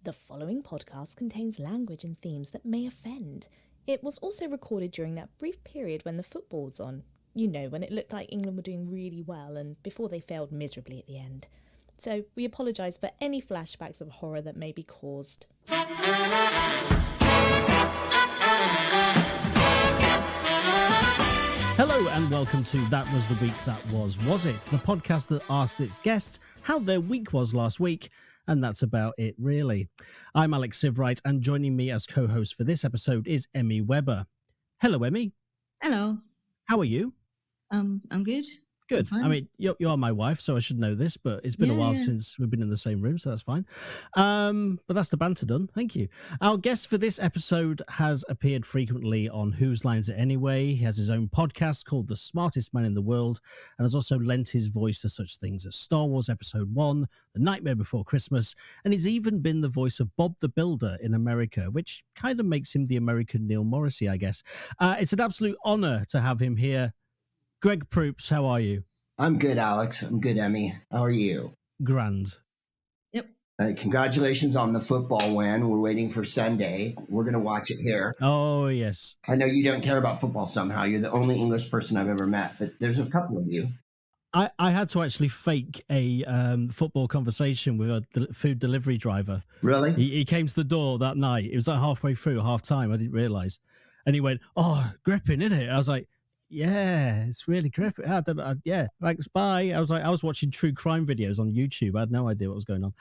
The following podcast contains language and themes that may offend. It was also recorded during that brief period when the football was on. You know, when it looked like England were doing really well and before they failed miserably at the end. So we apologise for any flashbacks of horror that may be caused. Hello and welcome to That Was the Week That Was It? The podcast that asks its guests how their week was last week. And that's about it, really. I'm Alex Sievewright, and joining me as co-host for this episode is Emi Webber. Hello, Emi. Hello. How are you? I'm good. Good. I'm fine. I mean, you are my wife, so I should know this, but it's been a while since we've been in the same room, so that's fine. But that's the banter done. Thank you. Our guest for this episode has appeared frequently on Whose Lines It Anyway. He has his own podcast called The Smartest Man in the World, and has also lent his voice to such things as Star Wars Episode 1, The Nightmare Before Christmas, and he's even been the voice of Bob the Builder in America, which kind of makes him the American Neil Morrissey, I guess. It's an absolute honor to have him here. Greg Proops, how are you? I'm good, Alex. I'm good, Emi. How are you? Grand. Yep. Congratulations on the football win. We're waiting for Sunday. We're going to watch it here. Oh, yes. I know you don't care about football somehow. You're the only English person I've ever met, but there's a couple of you. I had to actually fake a football conversation with a food delivery driver. Really? He came to the door that night. It was like halfway through, half time. I didn't realise. And he went, "Oh, gripping, isn't it?" I was like, "Yeah, it's really gripping." Yeah, thanks, bye. I was watching true crime videos on YouTube. I had no idea what was going on.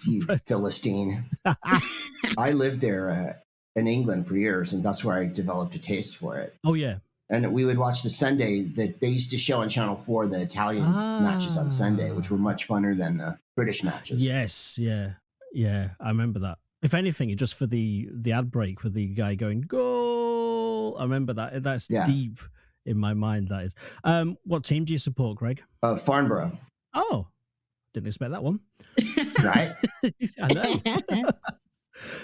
You Philistine. I lived there in England for years, and that's where I developed a taste for it. Oh, yeah. And we would watch the Sunday that they used to show on Channel 4, the Italian matches on Sunday, which were much funner than the British matches. Yes, yeah. I remember that. If anything, just for the ad break with the guy going, "Goal!" I remember that. That's deep in my mind, that is. What team do you support, Greg? Farnborough. Oh, didn't expect that one. Right? I know.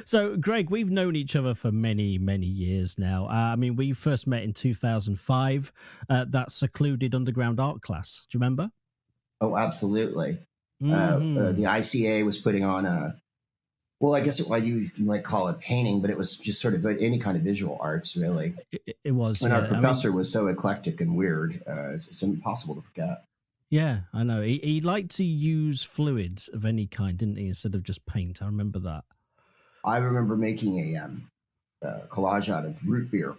So, Greg, we've known each other for many, many years now. I mean, we first met in 2005, that secluded underground art class. Do you remember? Oh, absolutely. Mm-hmm. The ICA was putting on I guess you might call it painting, but it was just sort of any kind of visual arts, really. It was. And our professor was so eclectic and weird, it's impossible to forget. Yeah, I know. He liked to use fluids of any kind, didn't he, instead of just paint? I remember that. I remember making a collage out of root beer.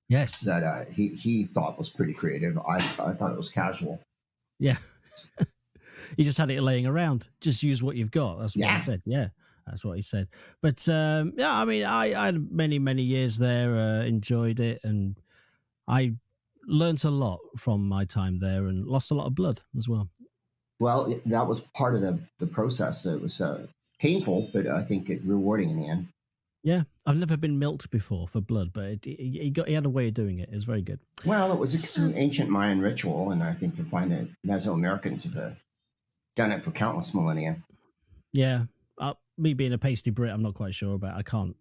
Yes. That he thought was pretty creative. I thought it was casual. Yeah. You just had it laying around. Just use what you've got. That's what he said. Yeah, that's what he said. But I mean, I had many, many years there, enjoyed it, and I learnt a lot from my time there and lost a lot of blood as well. Well, that was part of the process. It was painful, but I think rewarding in the end. Yeah, I've never been milked before for blood, but he had a way of doing it. It was very good. Well, it was some ancient Mayan ritual, and I think you find that Mesoamericans have done it for countless millennia. Yeah, me being a pasty Brit, I'm not quite sure about. I can't.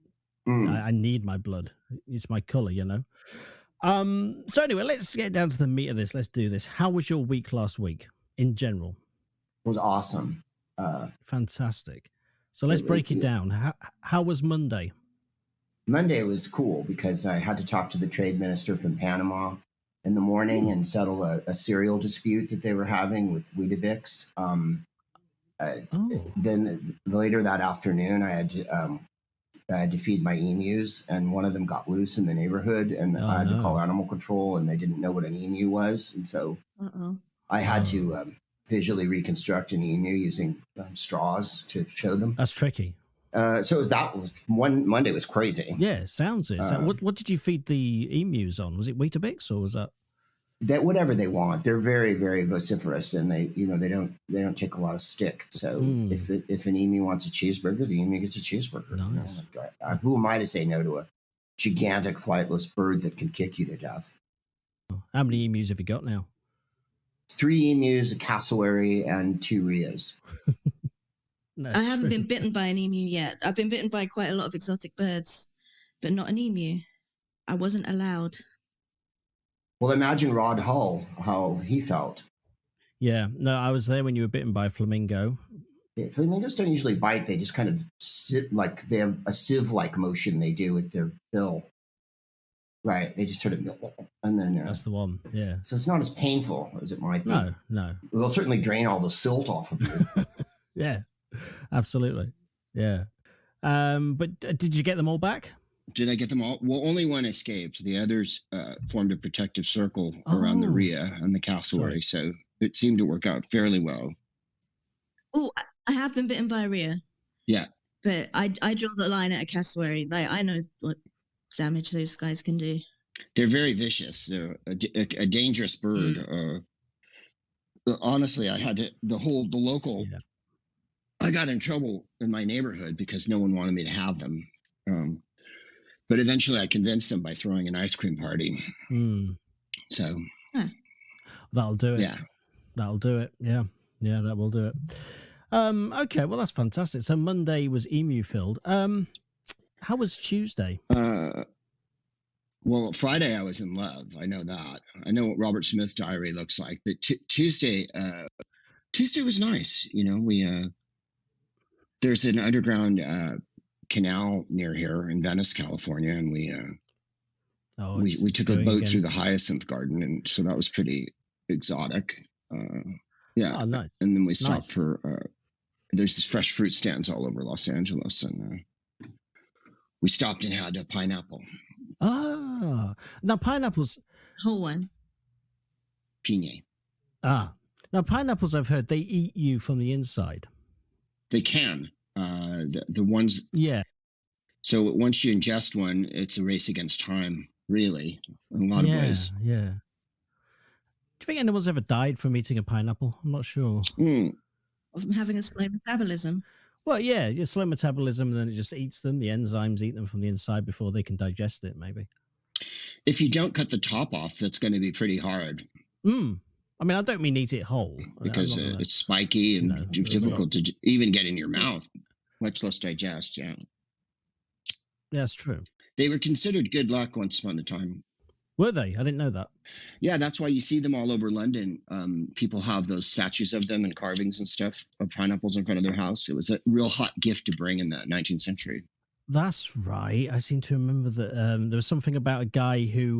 I need my blood. It's my colour, you know. So anyway, let's get down to the meat of this. Let's do this. How was your week last week in general? It was awesome. Fantastic. So let's break it down. How was Monday? Monday was cool because I had to talk to the trade minister from Panama in the morning and settle a cereal dispute that they were having with Weetabix. Then later that afternoon, I had to feed my emus, and one of them got loose in the neighborhood, and I had to call animal control, and they didn't know what an emu was, and so I had to visually reconstruct an emu using straws to show them. That's tricky. So one Monday was crazy. Yeah, sounds it. What did you feed the emus on? Was it Weetabix or was that? That whatever they want. They're very, very vociferous, and they don't take a lot of stick. So if an emu wants a cheeseburger, the emu gets a cheeseburger. Nice. Who am I to say no to a gigantic flightless bird that can kick you to death? How many emus have you got now? 3 emus, a cassowary, and 2 rheas. I haven't been bitten by an emu yet. I've been bitten by quite a lot of exotic birds, but not an emu. I wasn't allowed. Well, imagine Rod Hull, how he felt. Yeah, no, I was there when you were bitten by a flamingo. flamingos don't usually bite. They just kind of sit, like they have a sieve-like motion they do with their bill. Right. They just sort of, and then that's the one. Yeah. So it's not as painful as it might be. No. They'll certainly drain all the silt off of you. Yeah, absolutely. Yeah. But did you get them all back? Did I get them all? Well, only one escaped. The others formed a protective circle around the Rhea and the cassowary, so it seemed to work out fairly well. Oh, I have been bitten by a Rhea. Yeah. But I draw the line at a cassowary. Like, I know what damage those guys can do. They're very vicious. They're a dangerous bird. Honestly, I had to, the local, I got in trouble in my neighborhood because no one wanted me to have them. But eventually I convinced them by throwing an ice cream party. So that'll do it. Yeah. That'll do it. Yeah. Yeah, that will do it. Okay, well, that's fantastic. So Monday was emu filled. How was Tuesday? Well, Friday I was in love. I know that. I know what Robert Smith's diary looks like. But Tuesday was nice. You know, there's an underground canal near here in Venice, California, and we took a boat through the hyacinth garden, and so that was pretty exotic. Yeah. Oh, nice. And then we stopped for there's this fresh fruit stands all over Los Angeles, and we stopped and had a pineapple. Ah, now pineapples. Whole one. Piña. Ah, now pineapples. I've heard they eat you from the inside. They can. The ones. Yeah. So once you ingest one, it's a race against time, really, in a lot of ways. Yeah. Do you think anyone's ever died from eating a pineapple? I'm not sure. From having a slow metabolism. Well, yeah, slow metabolism, and then it just eats them. The enzymes eat them from the inside before they can digest it, maybe. If you don't cut the top off, that's going to be pretty hard. I mean, I don't mean eat it whole. Because it's spiky and difficult to even get in your mouth, much less digest, yeah. That's true. They were considered good luck once upon a time. Were they? I didn't know that. Yeah, that's why you see them all over London. People have those statues of them and carvings and stuff of pineapples in front of their house. It was a real hot gift to bring in the 19th century. That's right. I seem to remember that there was something about a guy who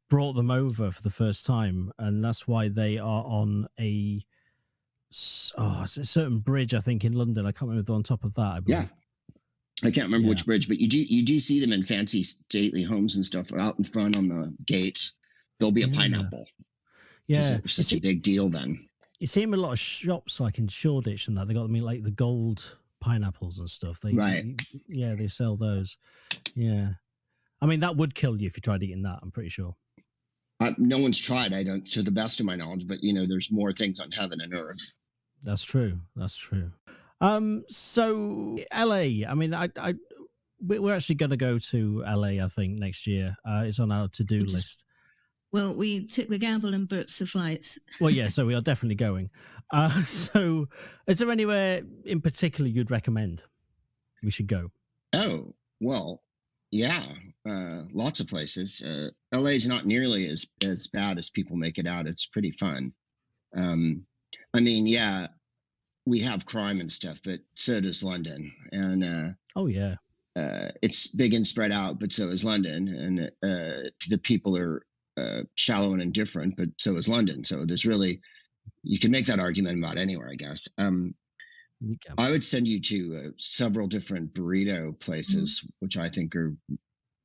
brought them over for the first time, and that's why they are on a certain bridge, I think, in London. I can't remember if they're on top of that, I believe. Yeah. I can't remember which bridge, but you do see them in fancy stately homes and stuff out in front on the gate. There'll be a pineapple. Yeah. It was such a big deal then. You see them in a lot of shops, like in Shoreditch and that. They got them in like the gold pineapples and stuff. They sell those. Yeah. I mean, that would kill you if you tried eating that, I'm pretty sure. No one's tried, to the best of my knowledge, but there's more things on heaven and earth. That's true. So LA, I mean, we're actually going to go to LA, I think, next year. It's on our to-do list. Well, we took the gamble and booked the flights. Well, yeah, so we are definitely going. So is there anywhere in particular you'd recommend we should go? Oh, well, yeah, lots of places. LA is not nearly as bad as people make it out. It's pretty fun. I mean, yeah, we have crime and stuff, but so does London. And it's big and spread out, but so is London. And the people are shallow and indifferent, but so is London. So there's really, you can make that argument about anywhere, I guess. I would send you to several different burrito places, which I think are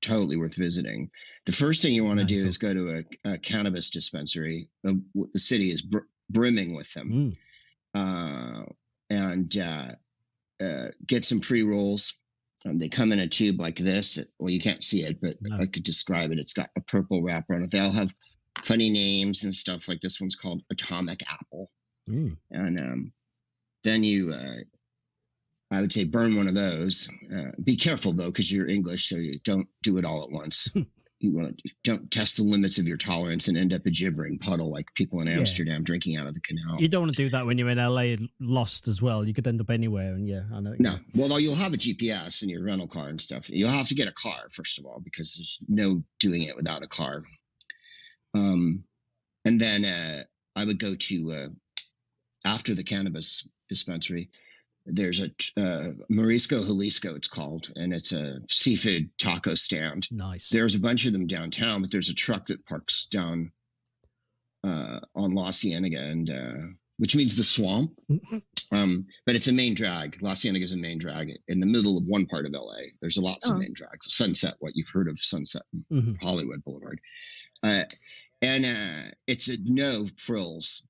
totally worth visiting. The first thing you want to do is go to a cannabis dispensary. The city is brimming with them. And get some pre-rolls. They come in a tube like this. Well, you can't see it, but I could describe it. It's got a purple wrapper on it. They all have funny names and stuff. Like this one's called Atomic Apple. And then you, I would say, burn one of those. Be careful, though, because you're English, so you don't do it all at once. Don't test the limits of your tolerance and end up a gibbering puddle like people in Amsterdam drinking out of the canal. You don't want to do that when you're in LA lost as well. You could end up anywhere. And I know. No. Well, you'll have a GPS in your rental car and stuff. You'll have to get a car, first of all, because there's no doing it without a car. And then I would go to, after the cannabis dispensary. There's a Marisco Jalisco, it's called, and it's a seafood taco stand. Nice. There's a bunch of them downtown, but there's a truck that parks down on La Cienega, and which means the swamp. But it's a main drag. La Cienega is a main drag in the middle of one part of LA. There's lots of main drags. Sunset, what you've heard of Sunset, Hollywood Boulevard. And it's no frills,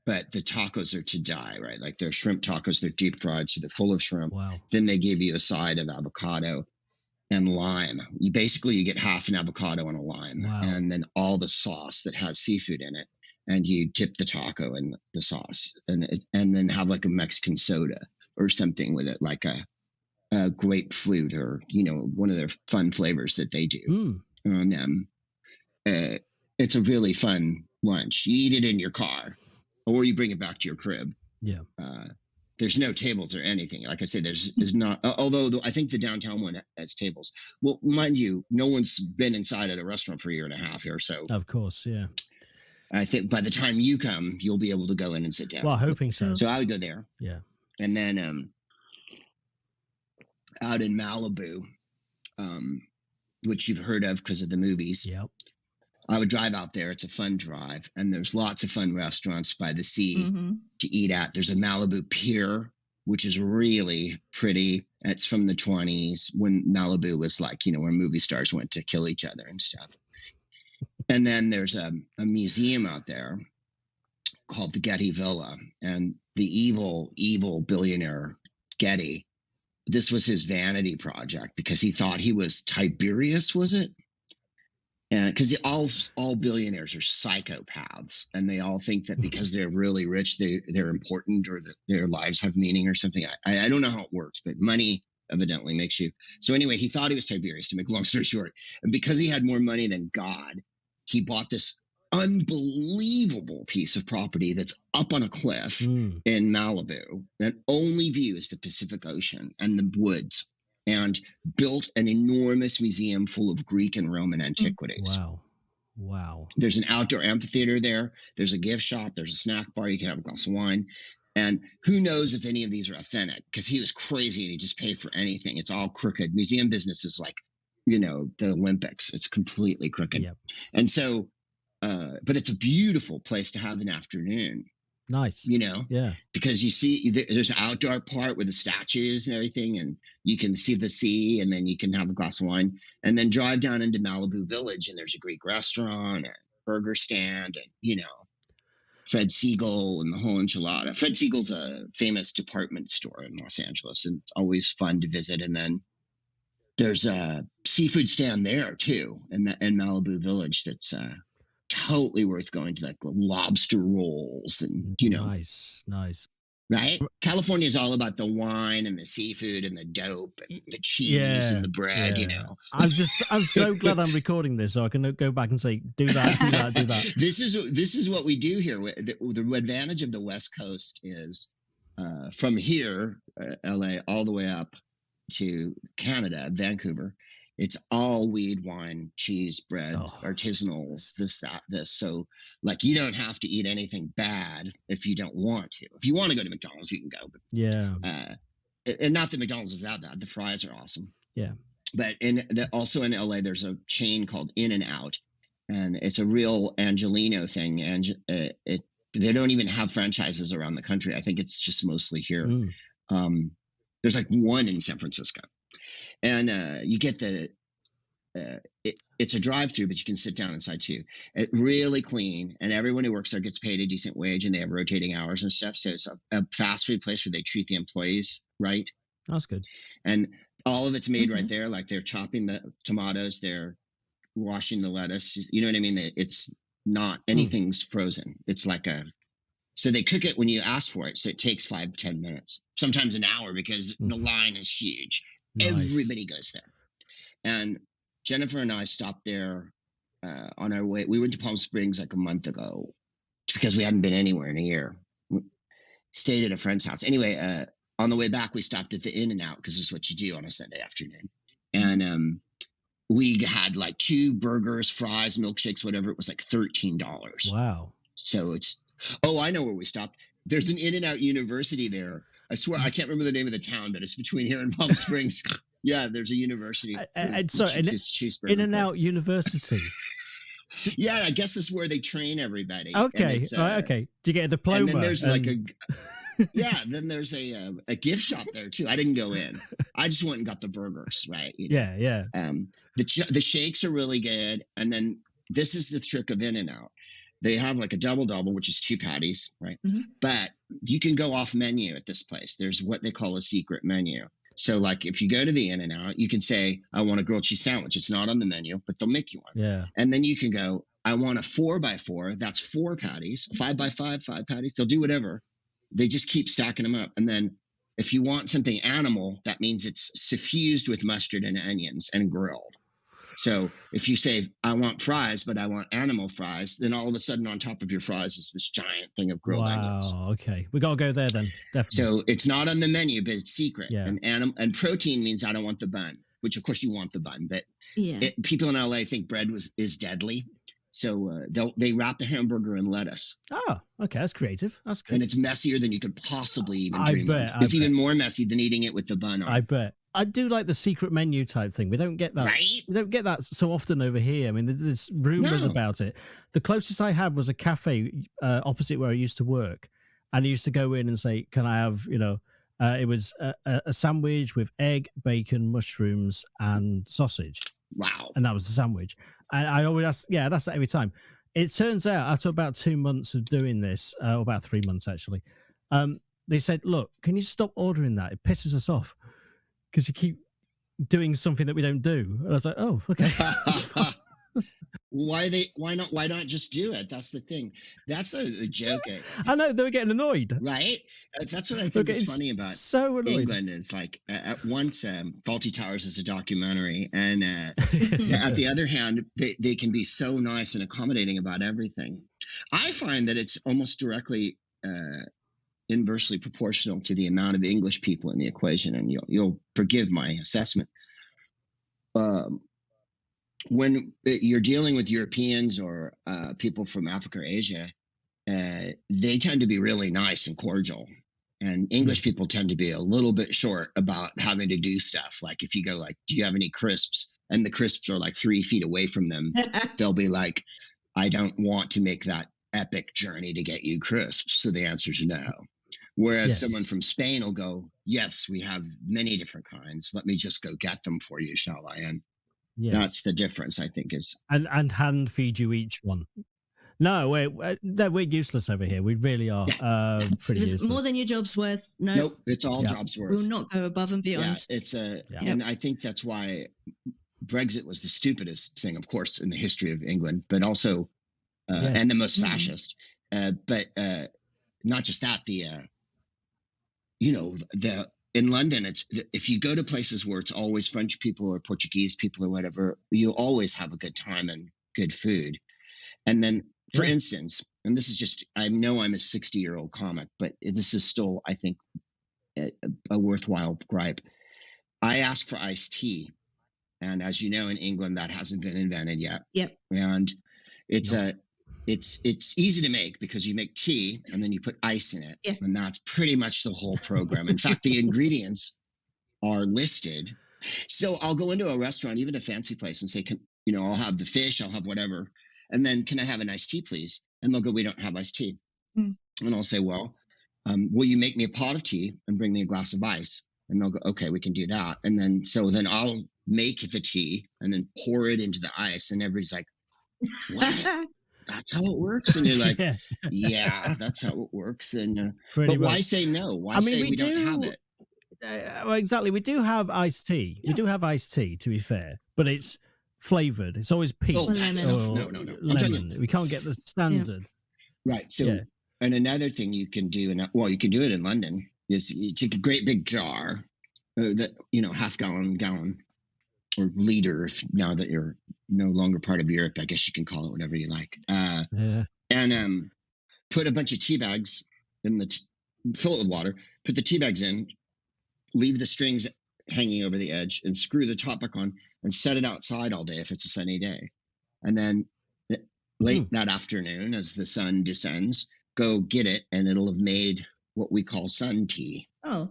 but the tacos are to die, right? Like they're shrimp tacos, they're deep fried, so they're full of shrimp. Wow. Then they give you a side of avocado and lime. You get half an avocado and a lime, wow. and then all the sauce that has seafood in it. And you dip the taco in the sauce, and then have like a Mexican soda or something with it, like a grapefruit or one of their fun flavors that they do. And it's a really fun lunch. You eat it in your car, or you bring it back to your crib. Yeah. There's no tables or anything. Like I say, there's not. Although I think the downtown one has tables. Well, mind you, no one's been inside at a restaurant for a year and a half here, so of course, yeah. I think by the time you come, you'll be able to go in and sit down. Well, hoping so. So I would go there. Yeah. And then out in Malibu, which you've heard of because of the movies. Yep. I would drive out there. It's a fun drive. And there's lots of fun restaurants by the sea to eat at. There's a Malibu Pier, which is really pretty. It's from the 1920s when Malibu was like, where movie stars went to kill each other and stuff. And then there's a museum out there called the Getty Villa. And the evil billionaire Getty, this was his vanity project because he thought he was Tiberius, was it? And because all billionaires are psychopaths, and they all think that because they're really rich, they're important, or that their lives have meaning or something. I don't know how it works, but money evidently makes you. So anyway, he thought he was Tiberius, to make a long story short. And because he had more money than God, he bought this unbelievable piece of property that's up on a cliff in Malibu that only views the Pacific Ocean and the woods, and built an enormous museum full of Greek and Roman antiquities. Wow. There's an outdoor amphitheater there. There's a gift shop. There's a snack bar. You can have a glass of wine. And who knows if any of these are authentic, because he was crazy and he just paid for anything. It's all crooked. Museum business is like, the Olympics. It's completely crooked. Yep. And so, but it's a beautiful place to have an afternoon. Nice. Yeah. Because you see, there's an outdoor part with the statues and everything, and you can see the sea, and then you can have a glass of wine, and then drive down into Malibu Village, and there's a Greek restaurant and burger stand, and, Fred Siegel and the whole enchilada. Fred Siegel's a famous department store in Los Angeles, and it's always fun to visit. And then there's a seafood stand there, too, in Malibu Village that's totally worth going to, like lobster rolls and nice right. California is all about the wine and the seafood and the dope and the cheese and the bread. I'm so glad I'm recording this so I can go back and say do that. This is what we do here. The advantage of the West Coast is from here, LA, all the way up to Canada, Vancouver. It's all weed, wine, cheese, bread, artisanal, this. So, like, you don't have to eat anything bad if you don't want to. If you want to go to McDonald's, you can go. But, and not that McDonald's is that bad. The fries are awesome. Yeah. But also in LA, there's a chain called In-N-Out, and it's a real Angelino thing. And they don't even have franchises around the country. I think it's just mostly here. There's like one in San Francisco. And you get it's a drive-through, but you can sit down inside too. It's really clean, and everyone who works there gets paid a decent wage, and they have rotating hours and stuff. So it's a fast food place where they treat the employees right. That's good. And all of it's made right there. Like they're chopping the tomatoes, they're washing the lettuce. You know what I mean? It's not anything's frozen. It's like so they cook it when you ask for it. So it takes 5-10 minutes, sometimes an hour, because the line is huge. Nice. Everybody goes there. And Jennifer and I stopped there on our way. We went to Palm Springs like a month ago because we hadn't been anywhere in a year. We stayed at a friend's house. Anyway, on the way back, we stopped at the In-N-Out because it's what you do on a Sunday afternoon. And we had like 2 burgers, fries, milkshakes, whatever. It was like $13. Wow. So Oh, I know where we stopped. There's an In-N-Out University there. I swear, I can't remember the name of the town, but it's between here and Palm Springs. Yeah, there's a university. In-N-Out University. Yeah, I guess this is where they train everybody. Okay, okay. Do you get a diploma? And then there's then there's a gift shop there too. I didn't go in. I just went and got the burgers, right? Yeah. The shakes are really good, and then this is the trick of In-N-Out. They have like a double, which is 2 patties, right? Mm-hmm. But you can go off menu at this place. There's what they call a secret menu. So like if you go to the In-N-Out, you can say, I want a grilled cheese sandwich. It's not on the menu, but they'll make you one. Yeah. And then you can go, I want a 4x4. That's 4 patties. 5x5, 5 patties. They'll do whatever. They just keep stacking them up. And then if you want something animal, that means it's suffused with mustard and onions and grilled. So if you say, I want fries, but I want animal fries, then all of a sudden on top of your fries is this giant thing of grilled onions. Wow, okay. We got to go there then, definitely. So it's not on the menu, but it's secret. Yeah. And protein means I don't want the bun, which of course you want the bun. But people in LA think bread is deadly. So they wrap the hamburger in lettuce. Oh, okay. That's creative. That's good. And it's messier than you could possibly even dream of. It's even more messy than eating it with the bun on. I bet. I do like the secret menu type thing. We don't get that. Right? We don't get that so often over here. I mean, there's rumors about it. The closest I had was a cafe opposite where I used to work, and I used to go in and say, "Can I have?" It was a sandwich with egg, bacon, mushrooms, and sausage. Wow! And that was the sandwich. And I always ask, that's that every time. It turns out after about 2 months of doing this, or about 3 months actually, they said, "Look, can you stop ordering that? It pisses us off." Because you keep doing something that we don't do. And I was like, oh, okay. Why not just do it? That's the thing. That's the joke. I know, they were getting annoyed. Right? That's what I think is funny about England is like at once Fawlty Towers is a documentary, and at the other hand, they can be so nice and accommodating about everything. I find that it's almost directly inversely proportional to the amount of English people in the equation, and you'll forgive my assessment. When you're dealing with Europeans or people from Africa or Asia, they tend to be really nice and cordial, and English people tend to be a little bit short about having to do stuff. Like if you go like, do you have any crisps? And the crisps are like 3 feet away from them. They'll be like, I don't want to make that epic journey to get you crisps. So the answer is no. Whereas someone from Spain will go, yes, we have many different kinds. Let me just go get them for you, shall I? And that's the difference, I think, is. And hand feed you each one. No, we're useless over here. We really are pretty useless. More than your job's worth. Nope, it's all job's worth. We'll not go above and beyond. Yeah, it's and I think that's why Brexit was the stupidest thing, of course, in the history of England, but also, and the most fascist. But not just that, in London, if you go to places where it's always French people or Portuguese people or whatever, you always have a good time and good food. And then, for instance, and this is just, I know I'm a 60-year-old comic, but this is still, I think, a worthwhile gripe. I asked for iced tea. And as you know, in England, that hasn't been invented yet. Yep. And it's easy to make because you make tea and then you put ice in it. Yeah. And that's pretty much the whole program. In fact, the ingredients are listed. So I'll go into a restaurant, even a fancy place, and say, I'll have the fish, I'll have whatever. And then, can I have an iced tea, please? And they'll go, we don't have iced tea. And I'll say, well, will you make me a pot of tea and bring me a glass of ice? And they'll go, okay, we can do that. And then I'll make the tea and then pour it into the ice. And everybody's like, what? That's how it works? And you're like, yeah, that's how it works. And but why say no? Why say we don't have it? Well, exactly. We do have iced tea. Yeah. We do have iced tea, to be fair, but it's flavored. It's always peach or lemon. We can't get the standard. Yeah. Right. So, and another thing you can do, you can do it in London, is you take a great big jar, half gallon, or liter, if now that you're no longer part of Europe, I guess you can call it whatever you like. And put a bunch of tea bags in fill it with water, put the tea bags in, leave the strings hanging over the edge, and screw the top back on, and set it outside all day if it's a sunny day. And then late that afternoon, as the sun descends, go get it, and it'll have made what we call sun tea. Oh.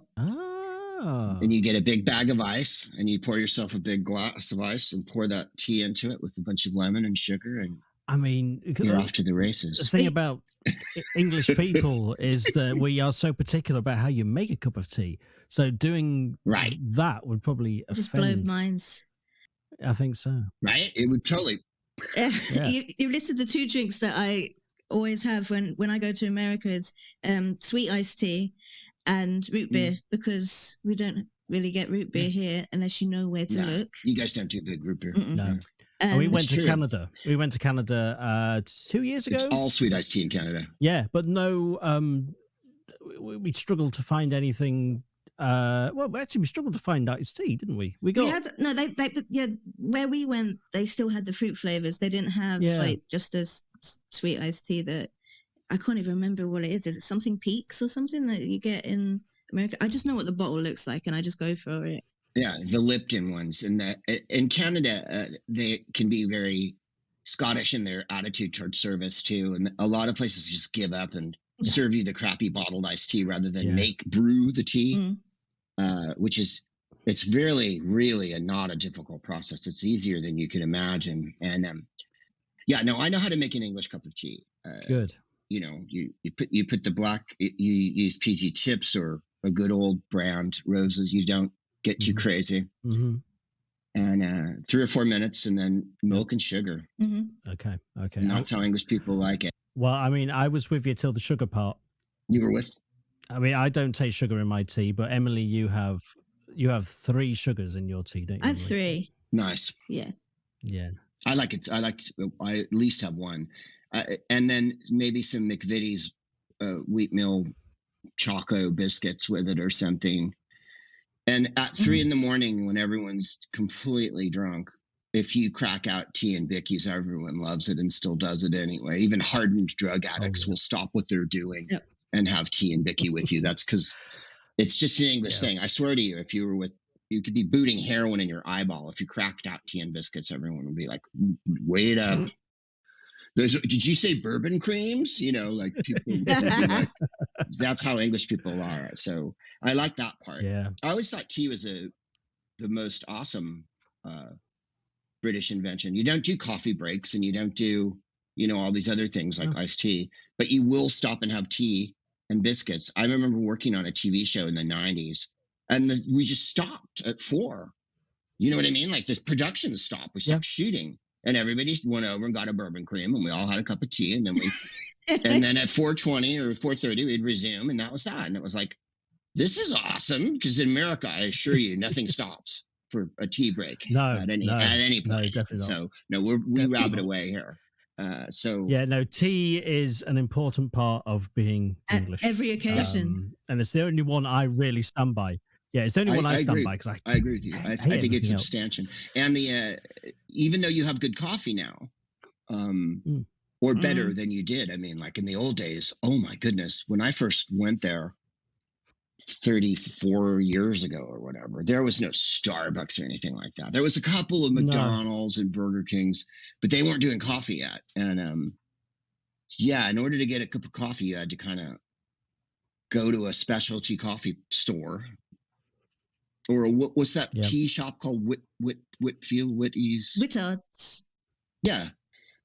And you get a big bag of ice, and you pour yourself a big glass of ice and pour that tea into it with a bunch of lemon and sugar, and I mean, you're off to the races. The thing about English people is that we are so particular about how you make a cup of tea. So doing that would probably just blow minds. I think so. Right? It would totally. Yeah. You listed the 2 drinks that I always have when I go to America is sweet iced tea and root beer, because we don't really get root beer here unless you know where to look. You guys don't do big root beer. No. And we went to Canada. We went to Canada 2 years ago. It's all sweet iced tea in Canada. Yeah, but no, we struggled to find anything. We struggled to find iced tea, didn't we? Where we went, they still had the fruit flavors. They didn't have like just a sweet iced tea that I can't even remember what it is. Is it something Peaks or something that you get in America? I just know what the bottle looks like, and I just go for it. Yeah, the Lipton ones. And in Canada, they can be very Scottish in their attitude towards service too. And a lot of places just give up and serve you the crappy bottled iced tea rather than brew the tea, which is, it's really, really not a difficult process. It's easier than you can imagine. And I know how to make an English cup of tea. Good. You know, you put the black, you use PG Tips or a good old brand roses. You don't get too crazy. Mm-hmm. And 3 or 4 minutes, and then milk and sugar. Mm-hmm. Okay. And that's how English people like it. Well, I mean, I was with you till the sugar part. You were with? I mean, I don't take sugar in my tea, but Emily, you have 3 sugars in your tea, don't you? I have 3. Nice. Yeah. I like it. I at least have 1. And then maybe some McVitie's wheatmeal choco biscuits with it or something. And at 3 in the morning, when everyone's completely drunk, if you crack out tea and Bickies, everyone loves it and still does it anyway. Even hardened drug addicts will stop what they're doing and have tea and Bicky with you. That's because it's just an English thing. I swear to you, if you were you could be booting heroin in your eyeball. If you cracked out tea and biscuits, everyone would be like, wait up. Did you say bourbon creams? You know, like people, like, that's how English people are. So I like that part. Yeah. I always thought tea was the most awesome British invention. You don't do coffee breaks, and you don't do, all these other things like iced tea, but you will stop and have tea and biscuits. I remember working on a TV show in the 90s, and we just stopped at 4. You know what I mean? Like this production stopped. We stopped shooting. And everybody went over and got a bourbon cream, and we all had a cup of tea. And then and then at 4:20 or 4:30, we'd resume, and that was that. And it was like, this is awesome, because in America, I assure you, nothing stops for a tea break at any point. No, definitely so we rabbit away here. Tea is an important part of being English. Every occasion, and it's the only one I really stand by. Yeah, it's the only one I stand by, because I agree with you. I think it's substantial. And even though you have good coffee now, or better than you did. I mean, like in the old days, oh my goodness, when I first went there 34 years ago or whatever, there was no Starbucks or anything like that. There was a couple of McDonald's and Burger Kings, but they weren't doing coffee yet. And in order to get a cup of coffee, you had to kind of go to a specialty coffee store. Or what's that tea shop called? Whitty's? Whittards. Yeah.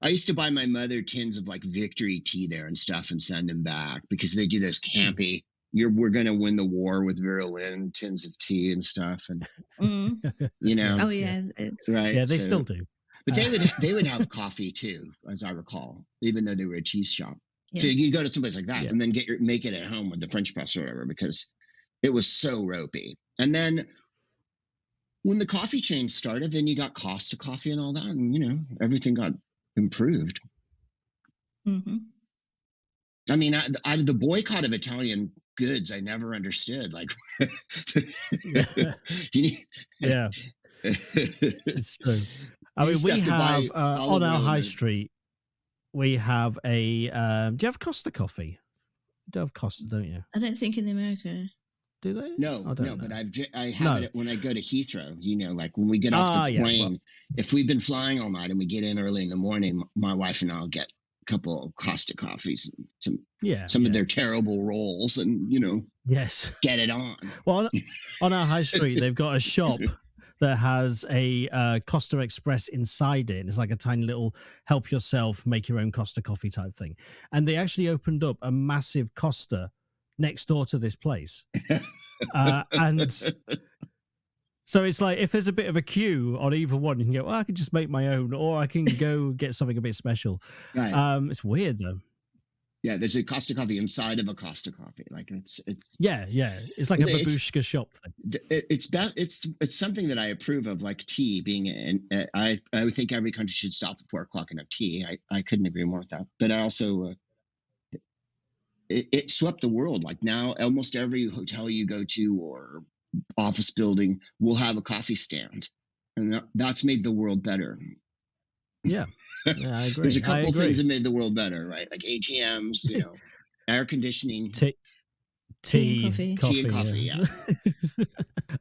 I used to buy my mother tins of like Victory tea there and stuff and send them back, because they do those campy, we're going to win the war with Vera Lynn tins of tea and stuff. And, Oh, yeah. Right. Yeah, they still do. But they would have coffee too, as I recall, even though they were a tea shop. Yeah. So you go to someplace like that and then make it at home with the French press or whatever, because it was so ropey. And then when the coffee chain started, then you got Costa Coffee and all that, and everything got improved. Mm-hmm. I mean, the boycott of Italian goods, I never understood. Like, it's true. I mean, we have on our high street, we have a. Do you have Costa Coffee? You don't have Costa, don't you? I don't think in America. Do they? No, but I have it when I go to Heathrow. Like when we get off the plane, if we've been flying all night and we get in early in the morning, my wife and I'll get couple of Costa coffees, some of their terrible rolls, and yes, get it on. Well, on our high street, they've got a shop that has a Costa Express inside it. It's like a tiny little help yourself, make your own Costa coffee type thing. And they actually opened up a massive Costa next door to this place. And so it's like, if there's a bit of a queue on either one, you can go, well, I can just make my own, or I can go get something a bit special. Right. It's weird though. Yeah, there's a Costa coffee inside of a Costa coffee. Like it's yeah. It's like a babushka shop thing. It's something that I approve of, like tea being I would think every country should stop at 4 o'clock and have tea. I couldn't agree more with that. But I also it swept the world. Like now, almost every hotel you go to or office building will have a coffee stand, and that's made the world better. Yeah. Yeah, I agree. There's a couple things that made the world better, right? Like ATMs, air conditioning, tea and coffee. Yeah.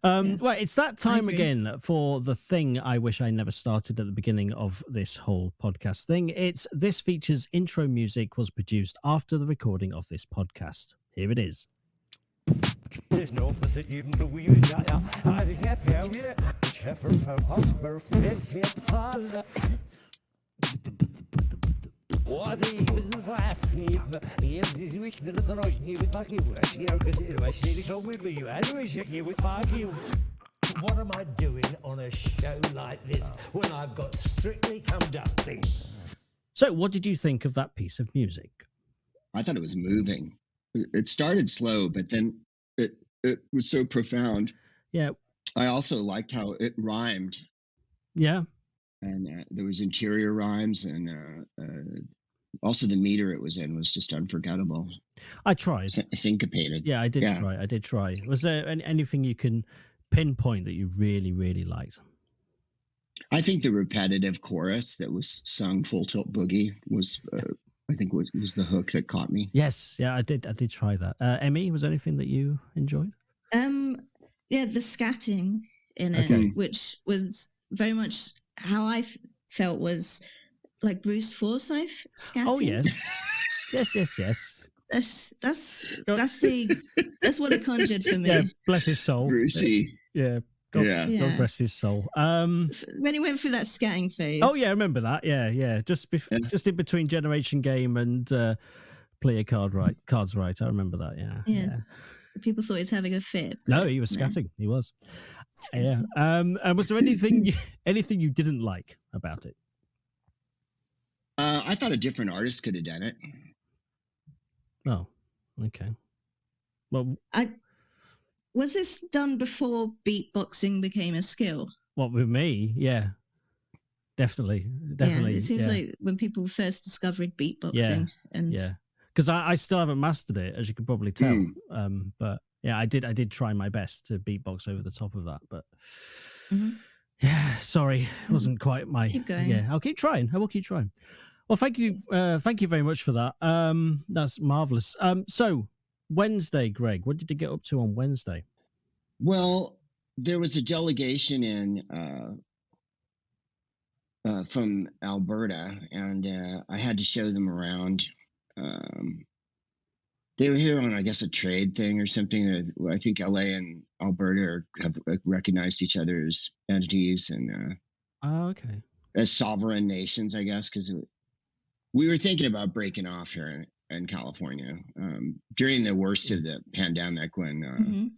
Right, it's that time again for the thing I wish I never started at the beginning of this whole podcast thing. It's This Feature's intro music was produced after the recording of this podcast. Here it is. There's no What am I doing on a show like this when I've got Strictly Come Dancing? So, what did you think of that piece of music? I thought it was moving. It started slow, but then it was so profound. Yeah. I also liked how it rhymed. Yeah. And there was interior rhymes, and also the meter it was in was just unforgettable. I tried. Syncopated. Yeah, I did try. Was there anything you can pinpoint that you really, really liked? I think the repetitive chorus that was sung full tilt boogie was, I think, was the hook that caught me. Yes, yeah, I did try that. Emi, was there anything that you enjoyed? Yeah, the scatting in it, which was very much how I felt was like Bruce Forsyth scatting. Oh yes, yes. That's what it conjured for me. Yeah, bless his soul. Brucey. Yeah. God bless his soul. When he went through that scatting phase. Oh yeah, I remember that. Yeah. Just in between Generation Game and Play Your Cards Right. I remember that. Yeah. People thought he was having a fit. No, he was scatting. He was. Yeah. And was there anything you didn't like about it? I thought a different artist could have done it. Oh, okay. Well, was this done before beatboxing became a skill? What, with me? Yeah, definitely. Yeah, it seems like when people first discovered beatboxing, because I still haven't mastered it, as you can probably tell. But yeah, I did try my best to beatbox over the top of that, but yeah, sorry, it wasn't quite my. Keep going. Yeah, I'll keep trying. I will keep trying. Well, thank you very much for that. That's marvelous. So Wednesday, Greg, what did you get up to on Wednesday? Well, there was a delegation in from Alberta, and I had to show them around. They were here on, I guess, a trade thing or something. I think LA and Alberta have recognized each other as entities and as sovereign nations, I guess, because we were thinking about breaking off here in California during the worst of the pandemic, when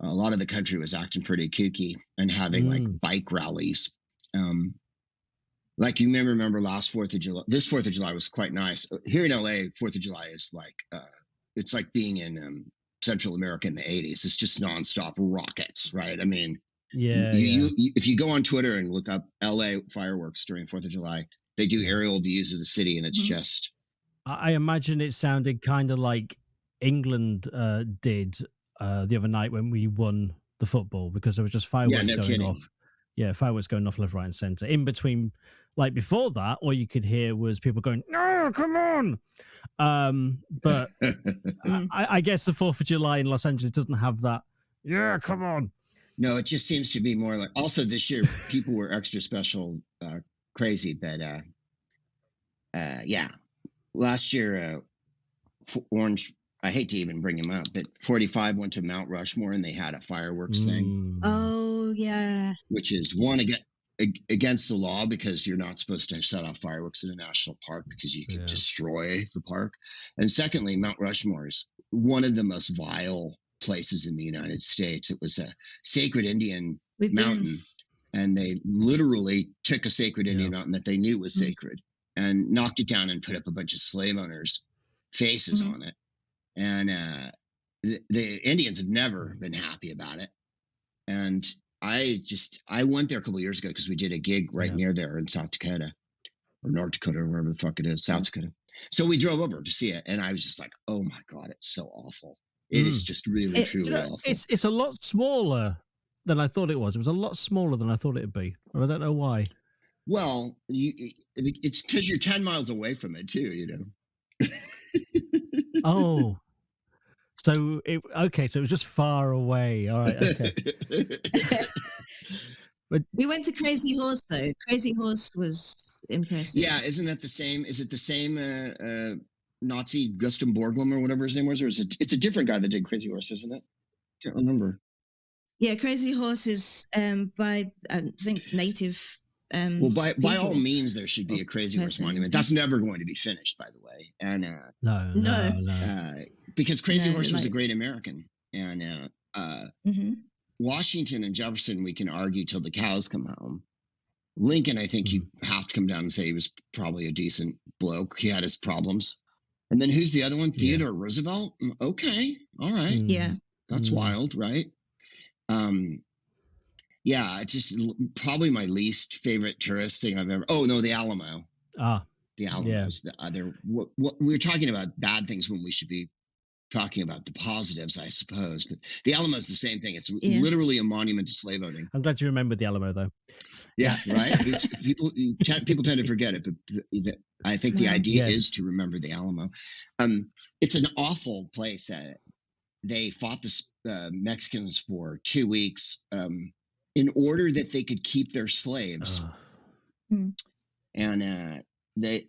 a lot of the country was acting pretty kooky and having like bike rallies. Like you may remember last 4th of July. This 4th of July was quite nice. Here in LA, 4th of July is like it's like being in Central America in the 80s. It's just nonstop rockets, right? I mean, you if you go on Twitter and look up LA fireworks during 4th of July, they do aerial views of the city, and it's just. I imagine it sounded kind of like England did the other night when we won the football, because there was just fireworks going off. Yeah, fireworks going off left, right, and centre. In between, like before that, all you could hear was people going, "No, come on!" But I guess the 4th of July in Los Angeles doesn't have that. Yeah, come on. No, it just seems to be more like. Also, this year people were extra special, crazy, but yeah, last year, Orange, I hate to even bring him up, but 45 went to Mount Rushmore and they had a fireworks thing. Oh, yeah. Which is one against the law because you're not supposed to set off fireworks in a national park because you could destroy the park. And secondly, Mount Rushmore is one of the most vile places in the United States. It was a sacred Indian mountain, and they literally took a sacred Indian mountain that they knew was sacred and knocked it down and put up a bunch of slave owners' faces on it. And the Indians have never been happy about it. And I went there a couple of years ago because we did a gig right near there in South Dakota or North Dakota or wherever the fuck it is, South Dakota. So we drove over to see it, and I was just like, "Oh my god, it's so awful! It is just really, truly awful." It's a lot smaller than I thought it was. It was a lot smaller than I thought it'd be, and I don't know why. Well, it's because you're 10 miles away from it too, you know. Oh. So it was just far away. All right, okay. But we went to Crazy Horse though. Crazy Horse was impressive. Yeah, isn't that the same? Is it the same Nazi Gustav Borglum or whatever his name was, or is it? It's a different guy that did Crazy Horse, isn't it? Can't remember. Yeah, Crazy Horse is by I think native. Well, by all means, there should be a Crazy Horse monument. That's never going to be finished, by the way. And no. Because Crazy Horse was a great American, and Washington and Jefferson, we can argue till the cows come home. Lincoln, I think you have to come down and say he was probably a decent bloke. He had his problems. And then who's the other one? Theodore Roosevelt? Okay. All right. Yeah. That's wild, right? Yeah, it's just probably my least favorite tourist thing I've ever. Oh, no, the Alamo. The Alamo is the other. What we were talking about bad things when we should be talking about the positives, I suppose. But the Alamo is the same thing. It's literally a monument to slave owning. I'm glad you remembered the Alamo, though. Yeah, right. People tend to forget it, but I think the idea is to remember the Alamo. It's an awful place. They fought the Mexicans for 2 weeks in order that they could keep their slaves. And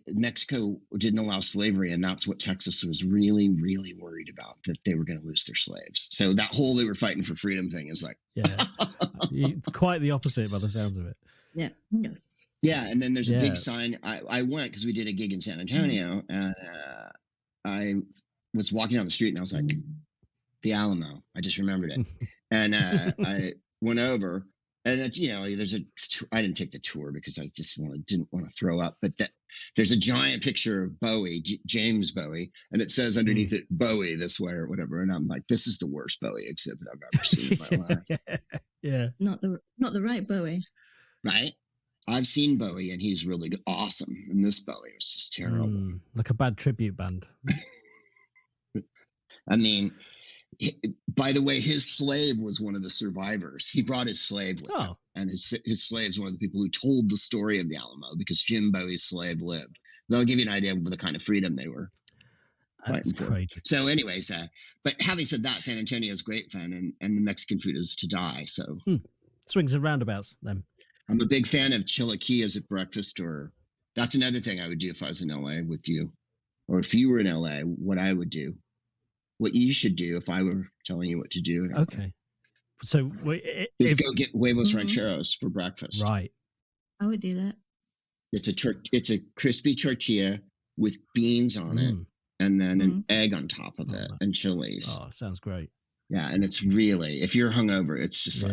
Mexico didn't allow slavery, and that's what Texas was really, really worried about, that they were going to lose their slaves. So that whole they were fighting for freedom thing is like... quite the opposite by the sounds of it. Yeah. No. Yeah, and then there's a big sign. I went because we did a gig in San Antonio, and I was walking down the street, and I was like, the Alamo. I just remembered it. And I went over, and it's, there's I didn't take the tour because I just didn't want to throw up, but there's a giant picture of Bowie, James Bowie, and it says underneath it, Bowie this way or whatever. And I'm like, this is the worst Bowie exhibit I've ever seen in my life. Yeah. Not the right Bowie. Right? I've seen Bowie, and he's really awesome. And this Bowie was just terrible. Like a bad tribute band. I mean, by the way, his slave was one of the survivors. He brought his slave with him. And his slave's one of the people who told the story of the Alamo because Jim Bowie's slave lived. That'll give you an idea of the kind of freedom they were fighting for. Crazy. So anyways, but having said that, San Antonio is great fun, and the Mexican food is to die. So swings and roundabouts then. I'm a big fan of chilaquiles at breakfast, or that's another thing I would do if I was in LA with you, or if you were in LA, what I would do, what you should do if I were telling you what to do. Okay. So just go get huevos rancheros for breakfast. Right. I would do that. It's a crispy tortilla with beans on it, and then an egg on top of it, and chilies. Oh, sounds great. Yeah, and it's really, if you're hungover, it's just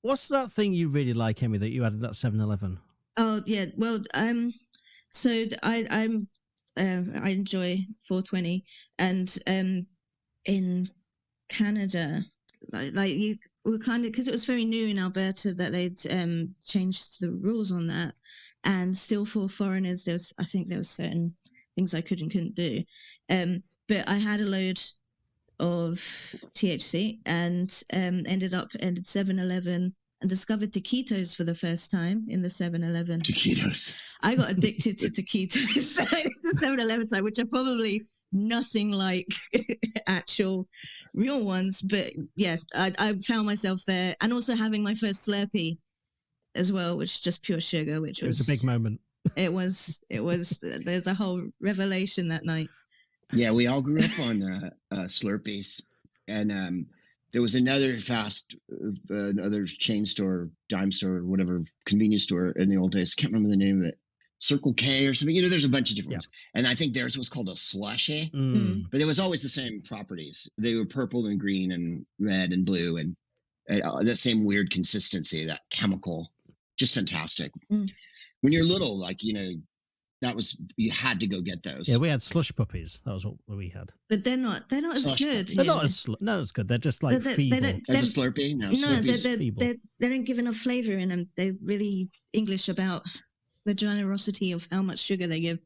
What's that thing you really like, Emi, that you had at that 7-Eleven? Oh yeah, well, so I enjoy 420, and in Canada, like you were kind of, because it was very new in Alberta that they'd changed the rules on that, and still for foreigners, I think there was certain things I couldn't do, but I had a load of THC and ended up at 7-Eleven and discovered taquitos for the first time in the 7-Eleven. Taquitos. I got addicted to taquitos at the 7-Eleven side, which are probably nothing like actual real ones. But yeah, I found myself there, and also having my first Slurpee as well, which is just pure sugar, which was a big moment. It was. There's a whole revelation that night. Yeah, we all grew up on Slurpees, and there was another another chain store, dime store, whatever, convenience store in the old days. Can't remember the name of it. Circle K or something. There's a bunch of different ones. And I think theirs was called a slushy, but it was always the same properties. They were purple and green and red and blue and that same weird consistency, that chemical, just fantastic. When you're little, that was, you had to go get those. Yeah, we had slush puppies. That was what we had. But they're not as good. They're not as good. They're just like feeble. As a Slurpee? No, they don't give enough flavor in them. They're really English about the generosity of how much sugar they give.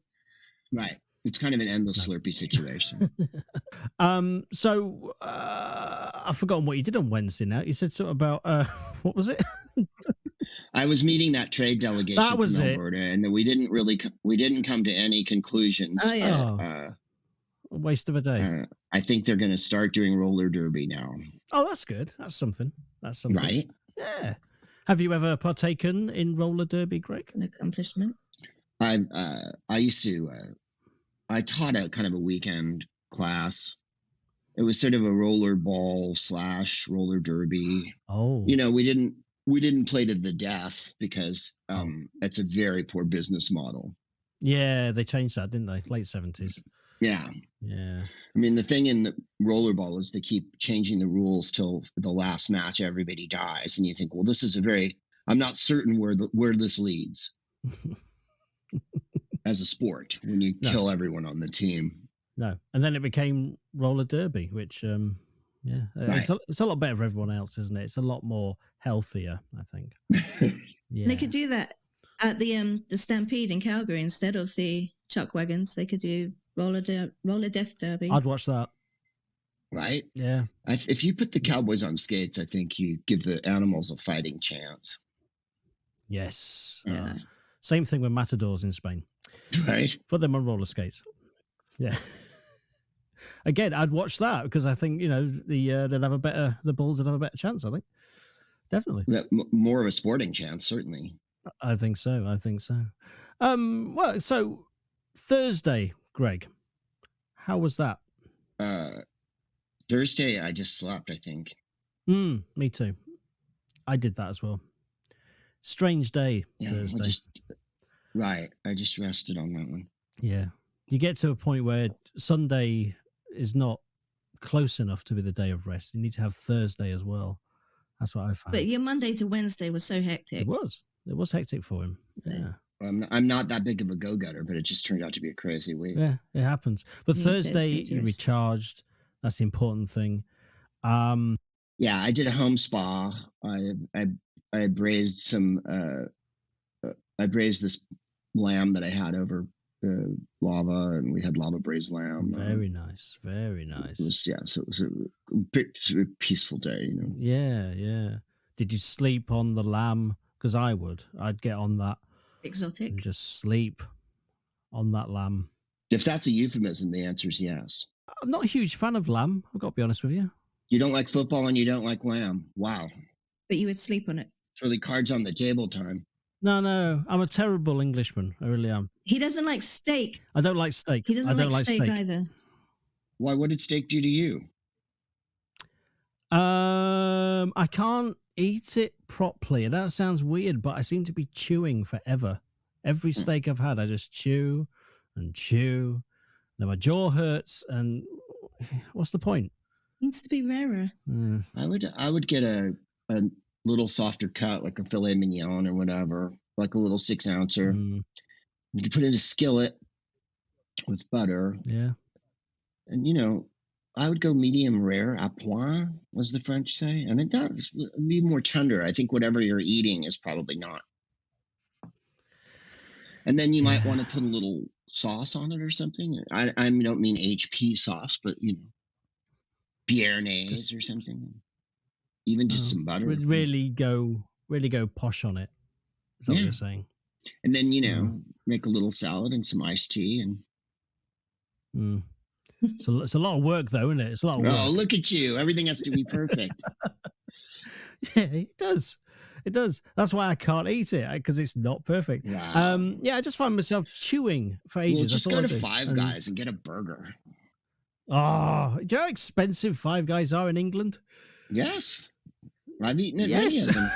Right. It's kind of an endless Slurpee situation. So I've forgotten what you did on Wednesday now. You said something about, what was it? I was meeting that trade delegation from Alberta, and then we didn't come to any conclusions. Oh, yeah. A waste of a day. I think they're going to start doing roller derby now. Oh, that's good. That's something. Right? Yeah. Have you ever partaken in roller derby, Greg? An accomplishment. I used to. I taught a kind of a weekend class. It was sort of a roller ball / roller derby. Oh. We didn't play to the death because it's a very poor business model. Yeah, they changed that, didn't they? Late 70s. Yeah. Yeah. I mean, the thing in the rollerball is they keep changing the rules till the last match, everybody dies. And you think, well, this is I'm not certain where this leads as a sport when you kill everyone on the team. No. And then it became roller derby, which, it's a lot better for everyone else, isn't it? It's a lot more healthier, I think. Yeah. They could do that at the Stampede in Calgary instead of the chuck wagons. They could do roller death derby. I'd watch that. Right? Yeah. If you put the cowboys on skates, I think you give the animals a fighting chance. Yes. Yeah. Same thing with matadors in Spain. Right. Put them on roller skates. Yeah. Again, I'd watch that because I think, the bulls would have a better chance, I think. Definitely. More of a sporting chance, certainly. I think so. Well, so Thursday, Greg, how was that? Thursday, I just slept, I think. Me too. I did that as well. Strange day, Thursday. I just rested on that one. Yeah. You get to a point where Sunday is not close enough to be the day of rest. You need to have Thursday as well. That's what I found. But your Monday to Wednesday was so hectic. It was hectic for him. So. Yeah. I'm not that big of a go-getter, but it just turned out to be a crazy week. Yeah, it happens. But Thursday, you recharged. That's the important thing. Yeah, I did a home spa. I braised some. I braised this lamb that I had over lava, and we had lava braised lamb. Very nice. It was a peaceful day. Yeah. Did you sleep on the lamb? Because I'd get on that. Exotic. And just sleep on that lamb. If that's a euphemism, the answer is yes. I'm not a huge fan of lamb. I've got to be honest with you. You don't like football and you don't like lamb. Wow. But you would sleep on it. It's really cards on the table time. No. I'm a terrible Englishman. I really am. He doesn't like steak. I don't like steak. He doesn't like steak either. Why? What did steak do to you? I can't eat it properly. And that sounds weird, but I seem to be chewing forever. Every steak I've had, I just chew and chew. Then my jaw hurts, and what's the point? Needs to be rarer. I would get a little softer cut, like a filet mignon or whatever, like a little 6-ouncer. You could put it in a skillet with butter. Yeah. And I would go medium rare, à point, as the French say. And it does be more tender. I think whatever you're eating is probably not. And then you might want to put a little sauce on it or something. I don't mean HP sauce, but, béarnaise or something. Even just some butter. Really go posh on it. Is that what you're saying? And then, make a little salad and some iced tea. And So it's a lot of work, though, isn't it? It's a lot of work. Oh, look at you. Everything has to be perfect. Yeah, it does. It does. That's why I can't eat it, because it's not perfect. Wow. I just find myself chewing for ages. Well, just go to Five Guys and get a burger. Oh, do you know how expensive Five Guys are in England? Yes. I've eaten at many of them.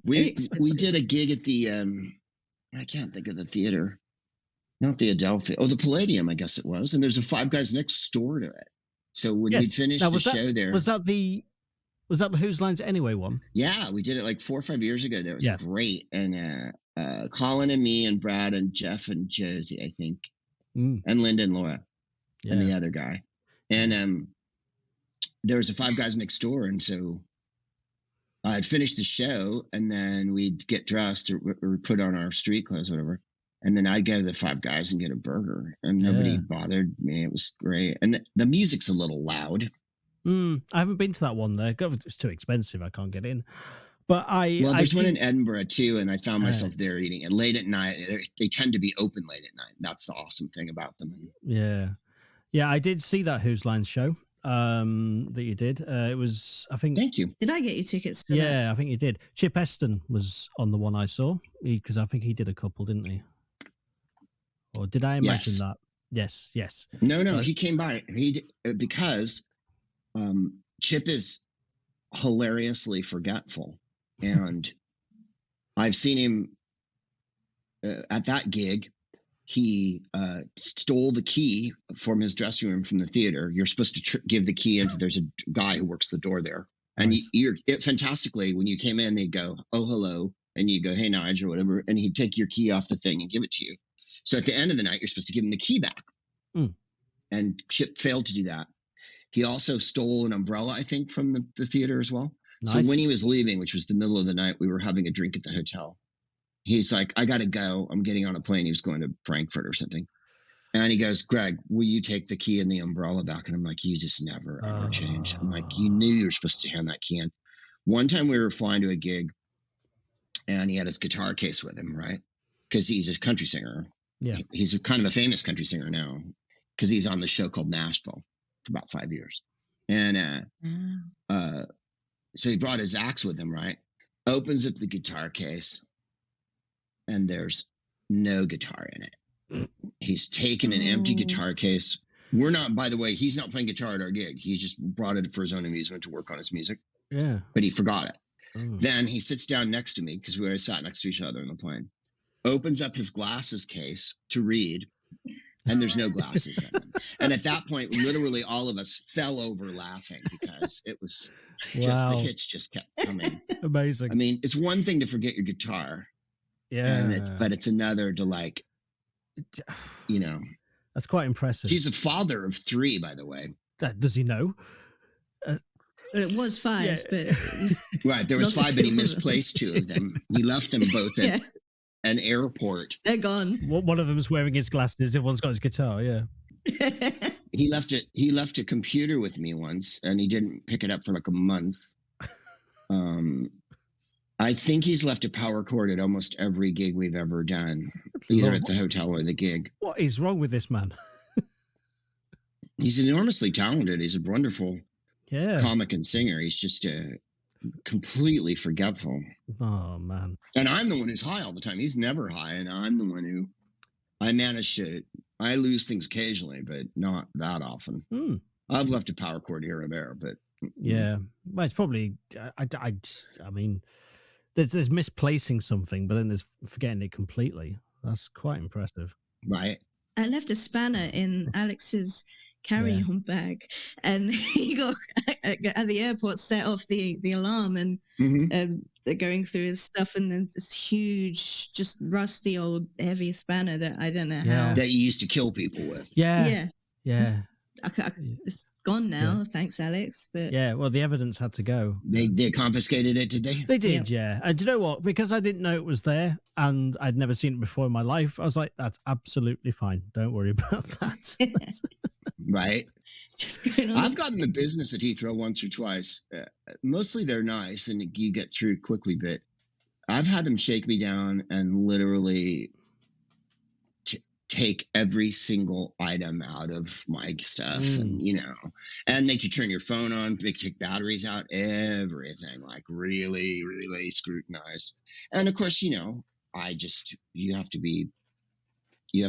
We did a gig at the, I can't think of the theater. Not the Adelphi. Oh, the Palladium, I guess it was. And there's a Five Guys next door to it. So when we finished the show there. Was that the Whose Lines Anyway one? Yeah, we did it like 4 or 5 years ago. That was great. And Colin and me and Brad and Jeff and Josie, I think. And Linda and Laura and the other guy. And there was a Five Guys next door. And so I'd finished the show, and then we'd get dressed or put on our street clothes, whatever. And then I'd go to the Five Guys and get a burger, and nobody bothered me. It was great. And the music's a little loud. I haven't been to that one there. It's too expensive. I can't get in. But there's one in Edinburgh too, and I found myself there eating it late at night. They tend to be open late at night. That's the awesome thing about them. Yeah. I did see that Whose Lines show that you did. It was, I think. Thank you. Did I get you tickets for that? I think you did. Chip Eston was on the one I saw, because I think he did a couple, didn't he? Or did I imagine that? Yes. No, he came by. Because Chip is hilariously forgetful, and I've seen him at that gig. He stole the key from his dressing room from the theater. You're supposed to give the key into. There's a guy who works the door there, and fantastically, when you came in, they go, "Oh, hello," and you go, "Hey, Nigel," or whatever, and he'd take your key off the thing and give it to you. So at the end of the night, you're supposed to give him the key back. And Chip failed to do that. He also stole an umbrella, I think, from the theater as well. Nice. So when he was leaving, which was the middle of the night, we were having a drink at the hotel. He's like, "I got to go. I'm getting on a plane." He was going to Frankfurt or something. And he goes, "Greg, will you take the key and the umbrella back?" And I'm like, "You just never, ever change." I'm like, "You knew you were supposed to hand that key in." One time we were flying to a gig, and he had his guitar case with him, right? Because he's a country singer. Yeah, he's kind of a famous country singer now, because he's on the show called Nashville for about 5 years. And so he brought his axe with him, right? Opens up the guitar case, and there's no guitar in it. He's taken an empty guitar case. We're not, by the way, he's not playing guitar at our gig. He just brought it for his own amusement to work on his music. Yeah. But he forgot it. Then he sits down next to me, because we always sat next to each other on the plane. Opens up his glasses case to read, and there's no glasses in them. And at that point, literally all of us fell over laughing, because it was just the hits just kept coming. Amazing. I mean, it's one thing to forget your guitar. Yeah. But it's another to, like, That's quite impressive. He's a father of 3, by the way. Does he know? It was 5, but right, there was 5, but he misplaced 2 of them. He left them both at an airport. They're gone. One of them's wearing his glasses. Everyone's got his guitar. Yeah. He left a computer with me once, and he didn't pick it up for like a month. I think he's left a power cord at almost every gig we've ever done, either at the hotel or the gig. What is wrong with this man? He's enormously talented. He's a wonderful comic and singer. He's just completely forgetful. Oh, man. And I'm the one who's high all the time. He's never high, and I'm the one who I lose things occasionally, but not that often. I've left a power cord here or there, but yeah. Well, it's probably I mean, there's misplacing something, but then there's forgetting it completely. That's quite impressive. Right. I left a spanner in Alex's carry-on bag, and he got at the airport, set off the alarm, and they're going through his stuff, and then this huge, just rusty old heavy spanner that I don't know how that you used to kill people with. Yeah. It's gone now, thanks, Alex. But well, the evidence had to go. They confiscated it, did they? They did, yeah. And do you know what? Because I didn't know it was there, and I'd never seen it before in my life, I was like, "That's absolutely fine. Don't worry about that." Right. Just going on. I've gotten the business at Heathrow once or twice. Mostly they're nice and you get through quickly, but I've had them shake me down and literally take every single item out of my stuff and, and make you turn your phone on, make you take batteries out, everything, like really, really scrutinize. And of course, you have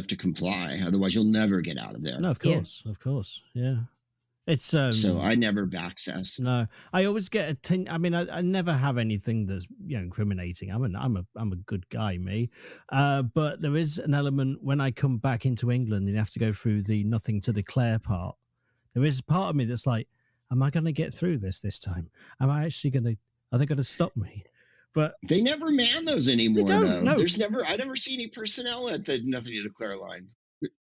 to comply. Otherwise you'll never get out of there. No, of course. Yeah. Of course. Yeah. It's so I never backsass. No, I always get I never have anything that's incriminating. I'm a good guy, me. But there is an element when I come back into England and you have to go through the nothing to declare part. There is a part of me that's like, am I going to get through this time? Am I actually going to? Are they going to stop me? But they never man those anymore. Though. No. I never see any personnel at the nothing to declare line.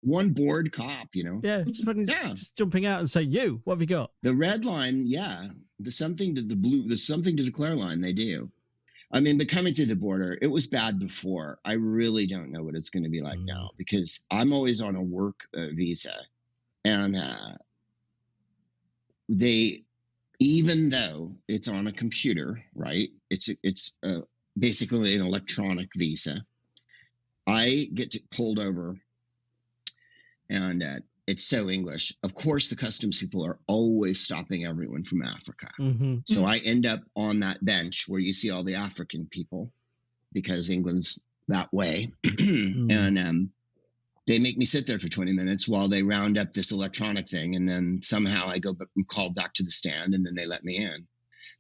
One bored cop, Yeah, just jumping out and saying, "You, what have you got?" The red line, yeah. The something to declare line, they do. I mean, but coming through the border, it was bad before. I really don't know what it's going to be like now because I'm always on a work visa, and even though it's on a computer, right? It's basically an electronic visa. I get pulled over. And it's so English. Of course, the customs people are always stopping everyone from Africa. Mm-hmm. So I end up on that bench where you see all the African people because England's that way. And they make me sit there for 20 minutes while they round up this electronic thing. And then somehow I go called back to the stand and then they let me in.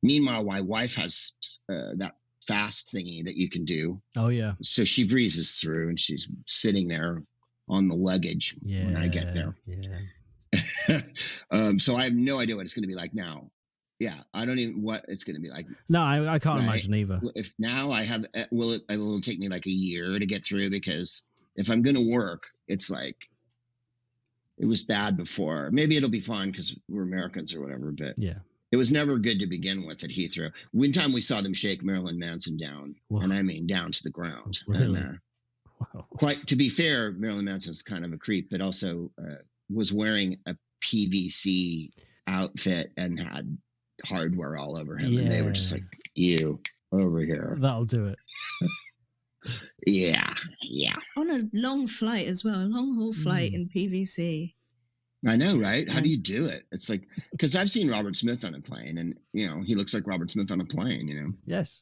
Meanwhile, my wife has that fast thingy that you can do. Oh, yeah. So she breezes through and she's sitting there on the luggage when I get there. Yeah. So I have no idea what it's going to be like now. Yeah, I don't even what it's going to be like. No, I can't imagine either. If now it will take me like a year to get through because if I'm going to work, it's like it was bad before. Maybe it'll be fine because we're Americans or whatever, but yeah. It was never good to begin with at Heathrow. One time we saw them shake Marilyn Manson down, and I mean down to the ground. Really? And, quite to be fair, Marilyn Manson's kind of a creep, but also was wearing a PVC outfit and had hardware all over him, and they were just like, "You over here." That'll do it. Yeah. On a long flight as well, a long haul flight in PVC. I know, right? How do you do it? It's like because I've seen Robert Smith on a plane, and he looks like Robert Smith on a plane. Yes.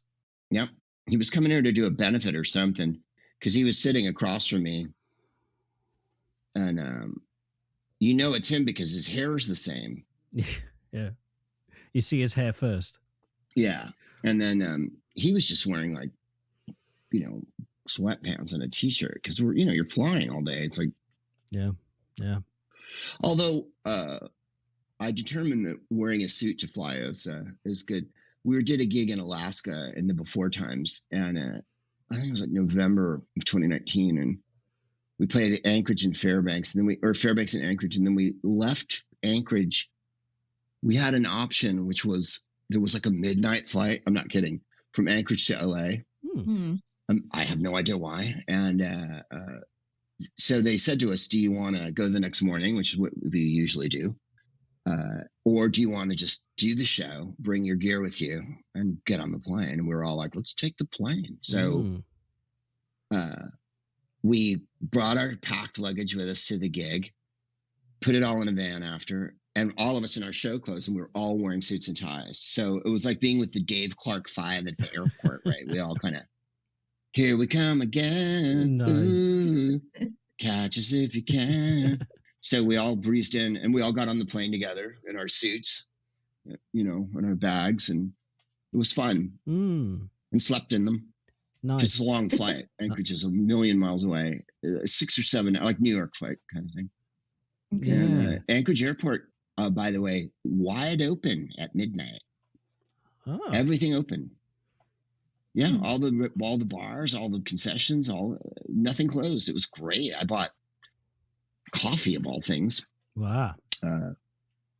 Yep. He was coming here to do a benefit or something. Because he was sitting across from me, and it's him because his hair is the same. Yeah, you see his hair first. Yeah, and then he was just wearing like, sweatpants and a t-shirt because you're flying all day. It's like, yeah. Although I determined that wearing a suit to fly is good. We did a gig in Alaska in the before times, and. I think it was like November of 2019, and we played at Anchorage and Fairbanks, and then Fairbanks and Anchorage, and then we left Anchorage. We had an option, which was there was like a midnight flight. I'm not kidding, from Anchorage to LA. I have no idea why, and so they said to us, "Do you want to go the next morning?" Which is what we usually do, or do you want to just do the show, bring your gear with you, and get on the plane? And we were all like, let's take the plane. So we brought our packed luggage with us to the gig, put it all in a van after, and all of us in our show clothes, and we were all wearing suits and ties. So it was like being with the Dave Clark Five at the airport, right? We all kind of, here we come again. Nice. Ooh, catch us if you can. So we all breezed in, and we all got on the plane together in our suits, in our bags, and it was fun. And slept in them. Nice. Just a long flight. Anchorage is 1,000,000 miles away, 6 or 7, like New York flight kind of thing. Okay. And Anchorage Airport, by the way, wide open at midnight. Oh. Everything open. Yeah, all the bars, all the concessions, nothing closed. It was great. I bought coffee of all things. Wow.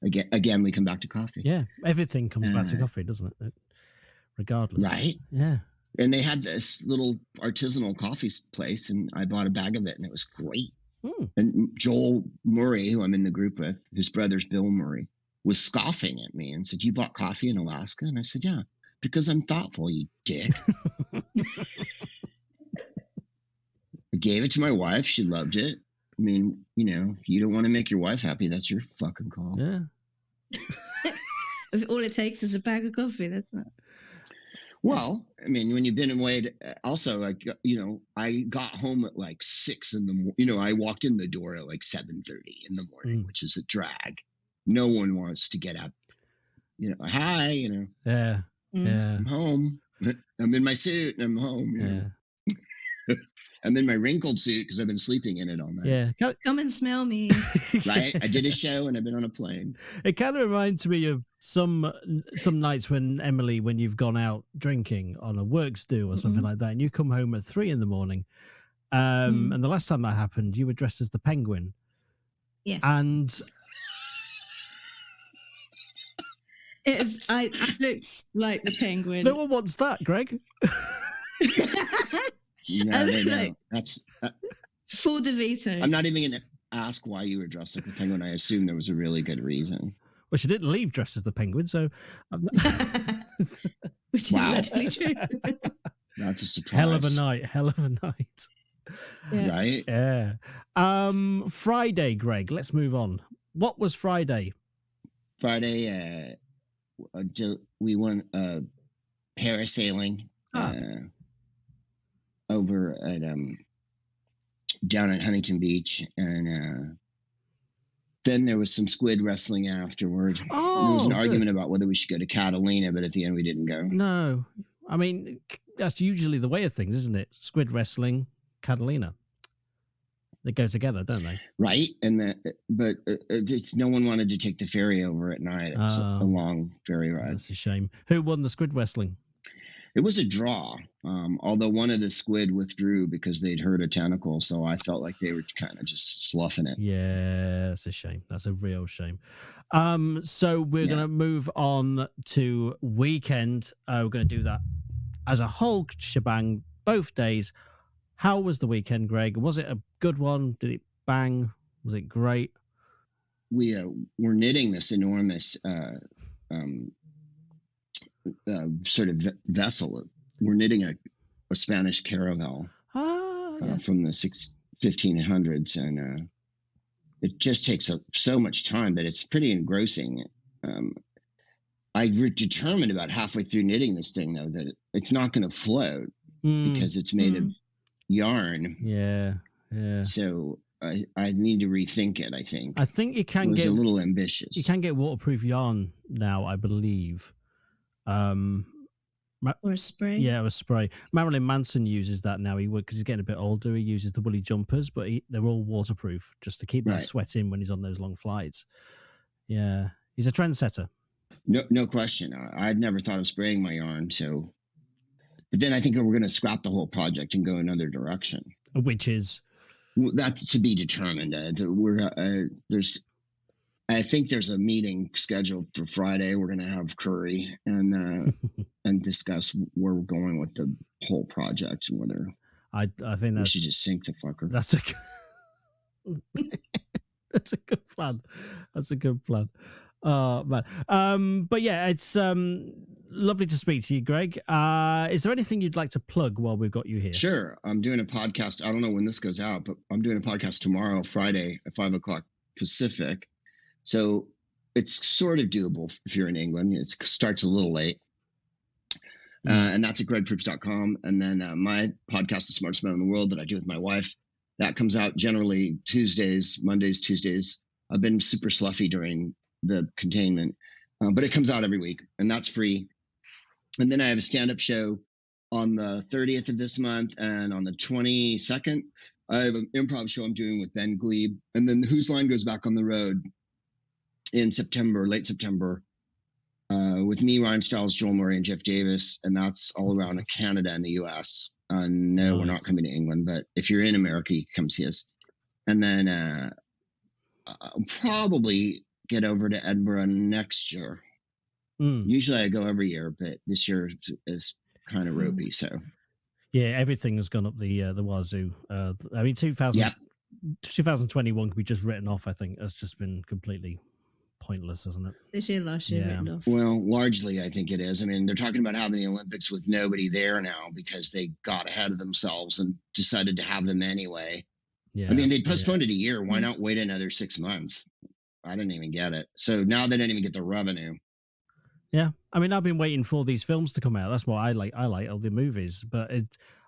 Again, we come back to coffee. Yeah, everything comes back to coffee, doesn't it? Regardless. Right? Yeah. And they had this little artisanal coffee place, and I bought a bag of it, and it was great. And Joel Murray, who I'm in the group with, whose brother's Bill Murray, was scoffing at me and said, "You bought coffee in Alaska?" And I said, "Yeah, because I'm thoughtful, you dick." I gave it to my wife. She loved it. mean, if you don't want to make your wife happy, that's your fucking call. Yeah. If all it takes is a bag of coffee, that's not. Well, I mean, when you've been away, also, like, I got home at like 6 in the morning. I walked in the door at like 7:30 in the morning, which is a drag. No one wants to get up. Hi, Yeah. Yeah. I'm home. I'm in my suit and I'm home. Yeah. I'm in my wrinkled suit because I've been sleeping in it all night. Yeah. Come and smell me. Right? I did a show and I've been on a plane. It kind of reminds me of some nights when you've gone out drinking on a works do or something like that, and you come home at 3 a.m. And the last time that happened, you were dressed as the Penguin. Yeah. And I looked like the Penguin. no one wants that, Greg. No, they don't. That's full DeVito. I'm not even going to ask why you were dressed like the Penguin. I assume there was a really good reason. Well, she didn't leave dressed as the Penguin, so which is actually true. That's a surprise. Hell of a night. Yeah. Right? Yeah. Friday, Greg. Let's move on. What was Friday? Friday, we went parasailing. Over at down at Huntington Beach, and then there was some squid wrestling afterward. There was an argument about whether we should go to Catalina, but at the end we didn't go. No, I mean that's usually the way of things, isn't it? Squid wrestling, Catalina, they go together, don't they? Right, but it's no one wanted to take the ferry over at night. It's a long ferry ride. That's a shame. Who won the squid wrestling? It was a draw, although one of the squid withdrew because they'd hurt a tentacle, so I felt like they were kind of just sloughing it. Yeah, that's a shame. That's a real shame. So we're going to move on to weekend. We're going to do that as a whole shebang, both days. How was the weekend, Greg? Was it a good one? Did it bang? Was it great? We were knitting this enormous sort of vessel. We're knitting a Spanish caravel from the 1500s, and it just takes up so much time that it's pretty engrossing. I determined about halfway through knitting this thing, though, that it's not going to float because it's made of yarn. Yeah. So I need to rethink it. I think you can get a little ambitious. You can get waterproof yarn now, I believe. Or a spray. Yeah, or a spray. Marilyn Manson uses that now. Because he's getting a bit older, he uses the woolly jumpers, but they're all waterproof just to keep that sweat in when he's on those long flights. Yeah, he's a trendsetter. No question. I'd never thought of spraying my yarn, so. But then I think we're going to scrap the whole project and go another direction. Which is? That's to be determined. I think there's a meeting scheduled for Friday. We're going to have curry and discuss where we're going with the whole project and whether I think we should just sink the fucker. That's a good plan. That's a good plan. Man. But yeah, it's lovely to speak to you, Greg. Is there anything you'd like to plug while we've got you here? Sure. I'm doing a podcast. I don't know when this goes out, but I'm doing a podcast tomorrow, Friday at 5:00 Pacific. So it's sort of doable if you're in England. It starts a little late. And that's at gregproops.com. And then my podcast, The Smartest Man in the World, that I do with my wife, that comes out generally Mondays, Tuesdays. I've been super sloughy during the containment, but it comes out every week, and that's free. And then I have a stand-up show on the 30th of this month, and on the 22nd, I have an improv show I'm doing with Ben Glebe. And then Whose Line goes back on the road in September, late September, with me, Ryan Stiles, Joel Murray, and Jeff Davis, and that's all around Canada and the U.S. No, we're not coming to England, but if you're in America, you can come see us. And then I'll probably get over to Edinburgh next year. Usually I go every year, but this year is kind of ropey. So yeah, everything has gone up the wazoo. I mean, 2021 can be just written off. I think has just been completely pointless, isn't it? This year, last year, written off. Well, largely I think it is. I mean, they're talking about having the Olympics with nobody there now because they got ahead of themselves and decided to have them anyway. Yeah. I mean, they postponed it a year. Why not wait another 6 months? I didn't even get it. So now they don't even get the revenue. Yeah. I mean, I've been waiting for these films to come out. That's what I like. I like all the movies, but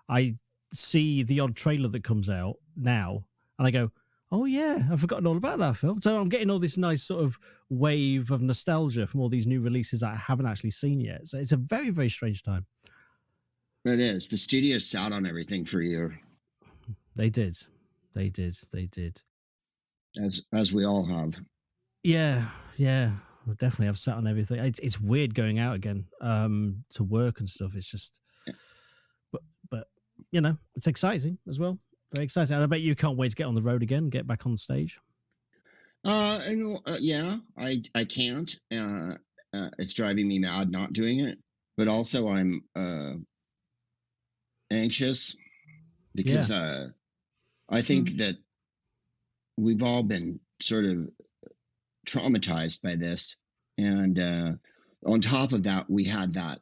I see the odd trailer that comes out now and I go, oh yeah, I've forgotten all about that film. So I'm getting all this nice sort of wave of nostalgia from all these new releases that I haven't actually seen yet. So it's a very, very strange time. It is. The studio sat on everything for a year. They did. As we all have. Yeah. We definitely have sat on everything. It's weird going out again to work and stuff. It's just, but you know, it's exciting as well. Very exciting. And I bet you can't wait to get on the road again, get back on stage. Yeah, I can't. It's driving me mad not doing it. But also I'm anxious because I think that we've all been sort of traumatized by this. And on top of that, we had that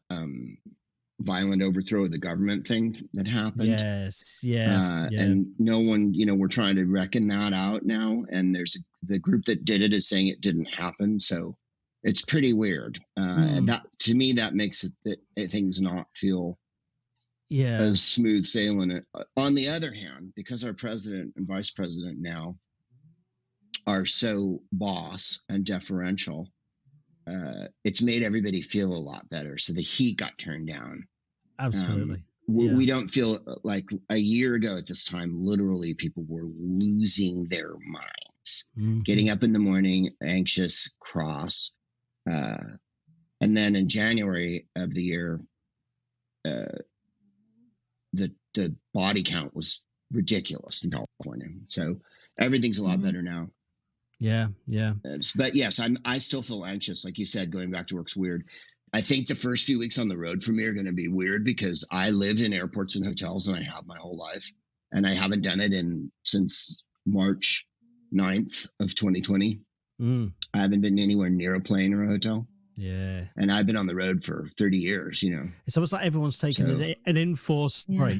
violent overthrow of the government thing that happened. Yes, yeah. And no one, we're trying to reckon that out now. And the group that did it is saying it didn't happen. So it's pretty weird. And that, to me, that makes things not feel as smooth sailing. On the other hand, because our president and vice president now are so boss and deferential, it's made everybody feel a lot better. So the heat got turned down. Absolutely. We don't feel like a year ago at this time, literally people were losing their minds, getting up in the morning, anxious, cross. And then in January of the year, the body count was ridiculous in California. So everything's a lot better now. Yeah. But yes, I still feel anxious. Like you said, going back to work's weird. I think the first few weeks on the road for me are going to be weird because I lived in airports and hotels and I have my whole life. And I haven't done it since March 9th of 2020. I haven't been anywhere near a plane or a hotel. Yeah. And I've been on the road for 30 years, It's almost like everyone's taking an enforced break.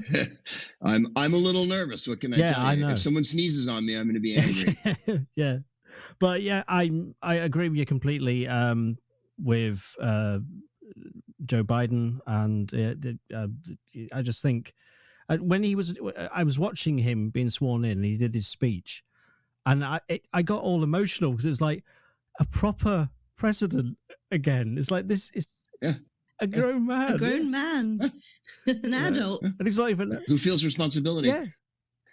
I'm a little nervous. What can I tell you? I know. If someone sneezes on me, I'm going to be angry. Yeah. But yeah, I agree with you completely with Joe Biden. And I just think when I was watching him being sworn in and he did his speech, and I got all emotional because it was like a proper president again. It's like, this is a grown man. A grown man. An adult. And he's not even... Who feels responsibility. Yeah.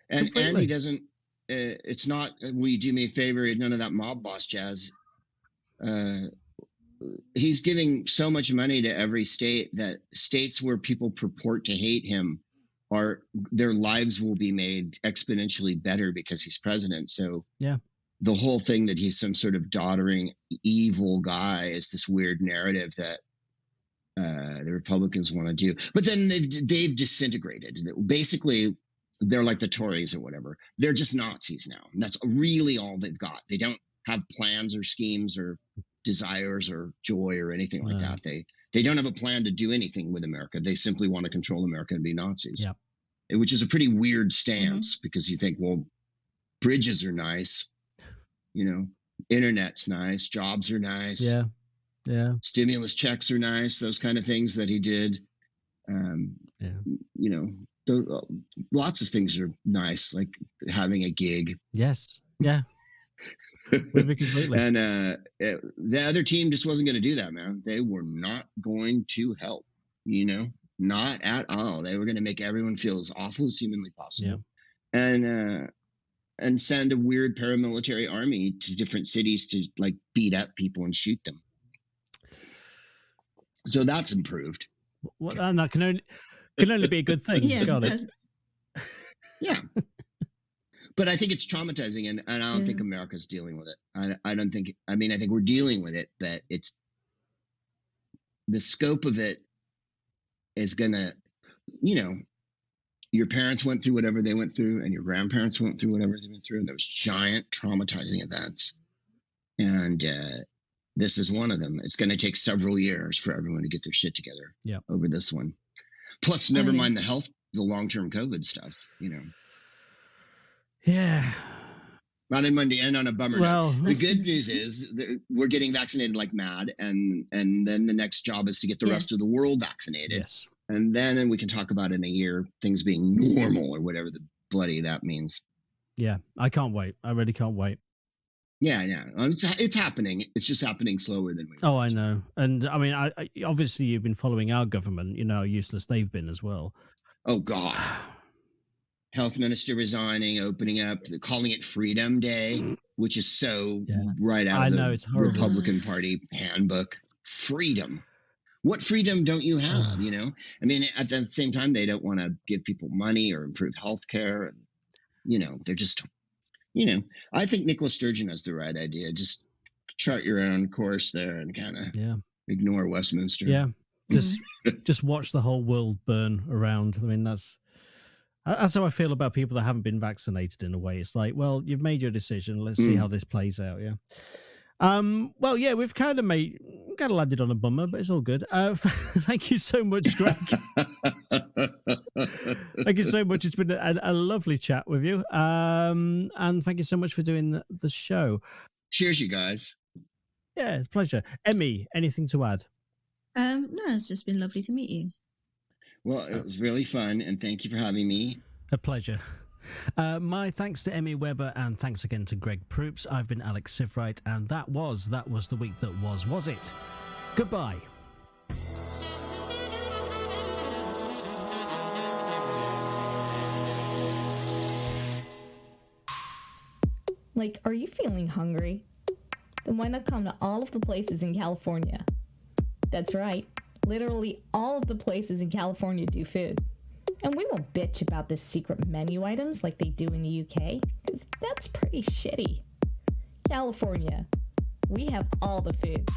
And he doesn't... it's not, will you do me a favor? None of that mob boss jazz. He's giving so much money to every state that states where people purport to hate him their lives will be made exponentially better because he's president. So the whole thing that he's some sort of doddering, evil guy is this weird narrative that the Republicans want to do. But then they've disintegrated. Basically, they're like the Tories or whatever. They're just Nazis now. And that's really all they've got. They don't have plans or schemes or desires or joy or anything like that. They don't have a plan to do anything with America. They simply want to control America and be Nazis. Yep. Which is a pretty weird stance because you think, well, bridges are nice. Internet's nice. Jobs are nice. Yeah. Stimulus checks are nice. Those kind of things that he did. Lots of things are nice, like having a gig. Yes. Yeah. And the other team just wasn't going to do that, man. They were not going to help, not at all. They were going to make everyone feel as awful as humanly possible. And send a weird paramilitary army to different cities to like beat up people and shoot them. So that's improved. And that can only be a good thing. Got it. Yeah. But I think it's traumatizing, and I don't think America's dealing with it. I think we're dealing with it, but it's the scope of it is gonna, your parents went through whatever they went through, and your grandparents went through whatever they went through, and those giant traumatizing events. And this is one of them. It's going to take several years for everyone to get their shit together over this one. Plus, never mind the long-term COVID stuff, Yeah. Not in Monday and on a bummer well, note. The good news is that we're getting vaccinated like mad, and then the next job is to get the rest of the world vaccinated. Yes. And then we can talk about in a year things being normal or whatever the bloody that means. Yeah, I can't wait. I really can't wait. Yeah. It's happening. It's just happening slower than we want. Oh, I know. And I mean, I obviously you've been following our government. You know how useless they've been as well. Oh, God. Health minister resigning, opening up, calling it Freedom Day, which is so right out of the Republican Party handbook. Freedom. What freedom don't you have, you know? I mean, at the same time, they don't want to give people money or improve health care. And, you know, they're just, you know, I think Nicola Sturgeon has the right idea. Just chart your own course there and kind of ignore Westminster. Yeah. Just watch the whole world burn around. I mean, that's how I feel about people that haven't been vaccinated in a way. It's like, well, you've made your decision. Let's see how this plays out. Yeah. Well, yeah, we've kind of landed on a bummer, but it's all good. Thank you so much, Greg. Thank you so much. It's been a lovely chat with you. And thank you so much for doing the show. Cheers, you guys. Yeah, it's a pleasure. Emi, anything to add? No, it's just been lovely to meet you. Well, it was really fun, and thank you for having me. A pleasure. My thanks to Emi Weber, and thanks again to Greg Proops. I've been Alex Sievewright, and that was the week that was it? Goodbye. Like, are you feeling hungry? Then why not come to all of the places in California? That's right. Literally all of the places in California do food. And we won't bitch about the secret menu items like they do in the UK, because that's pretty shitty. California, we have all the food.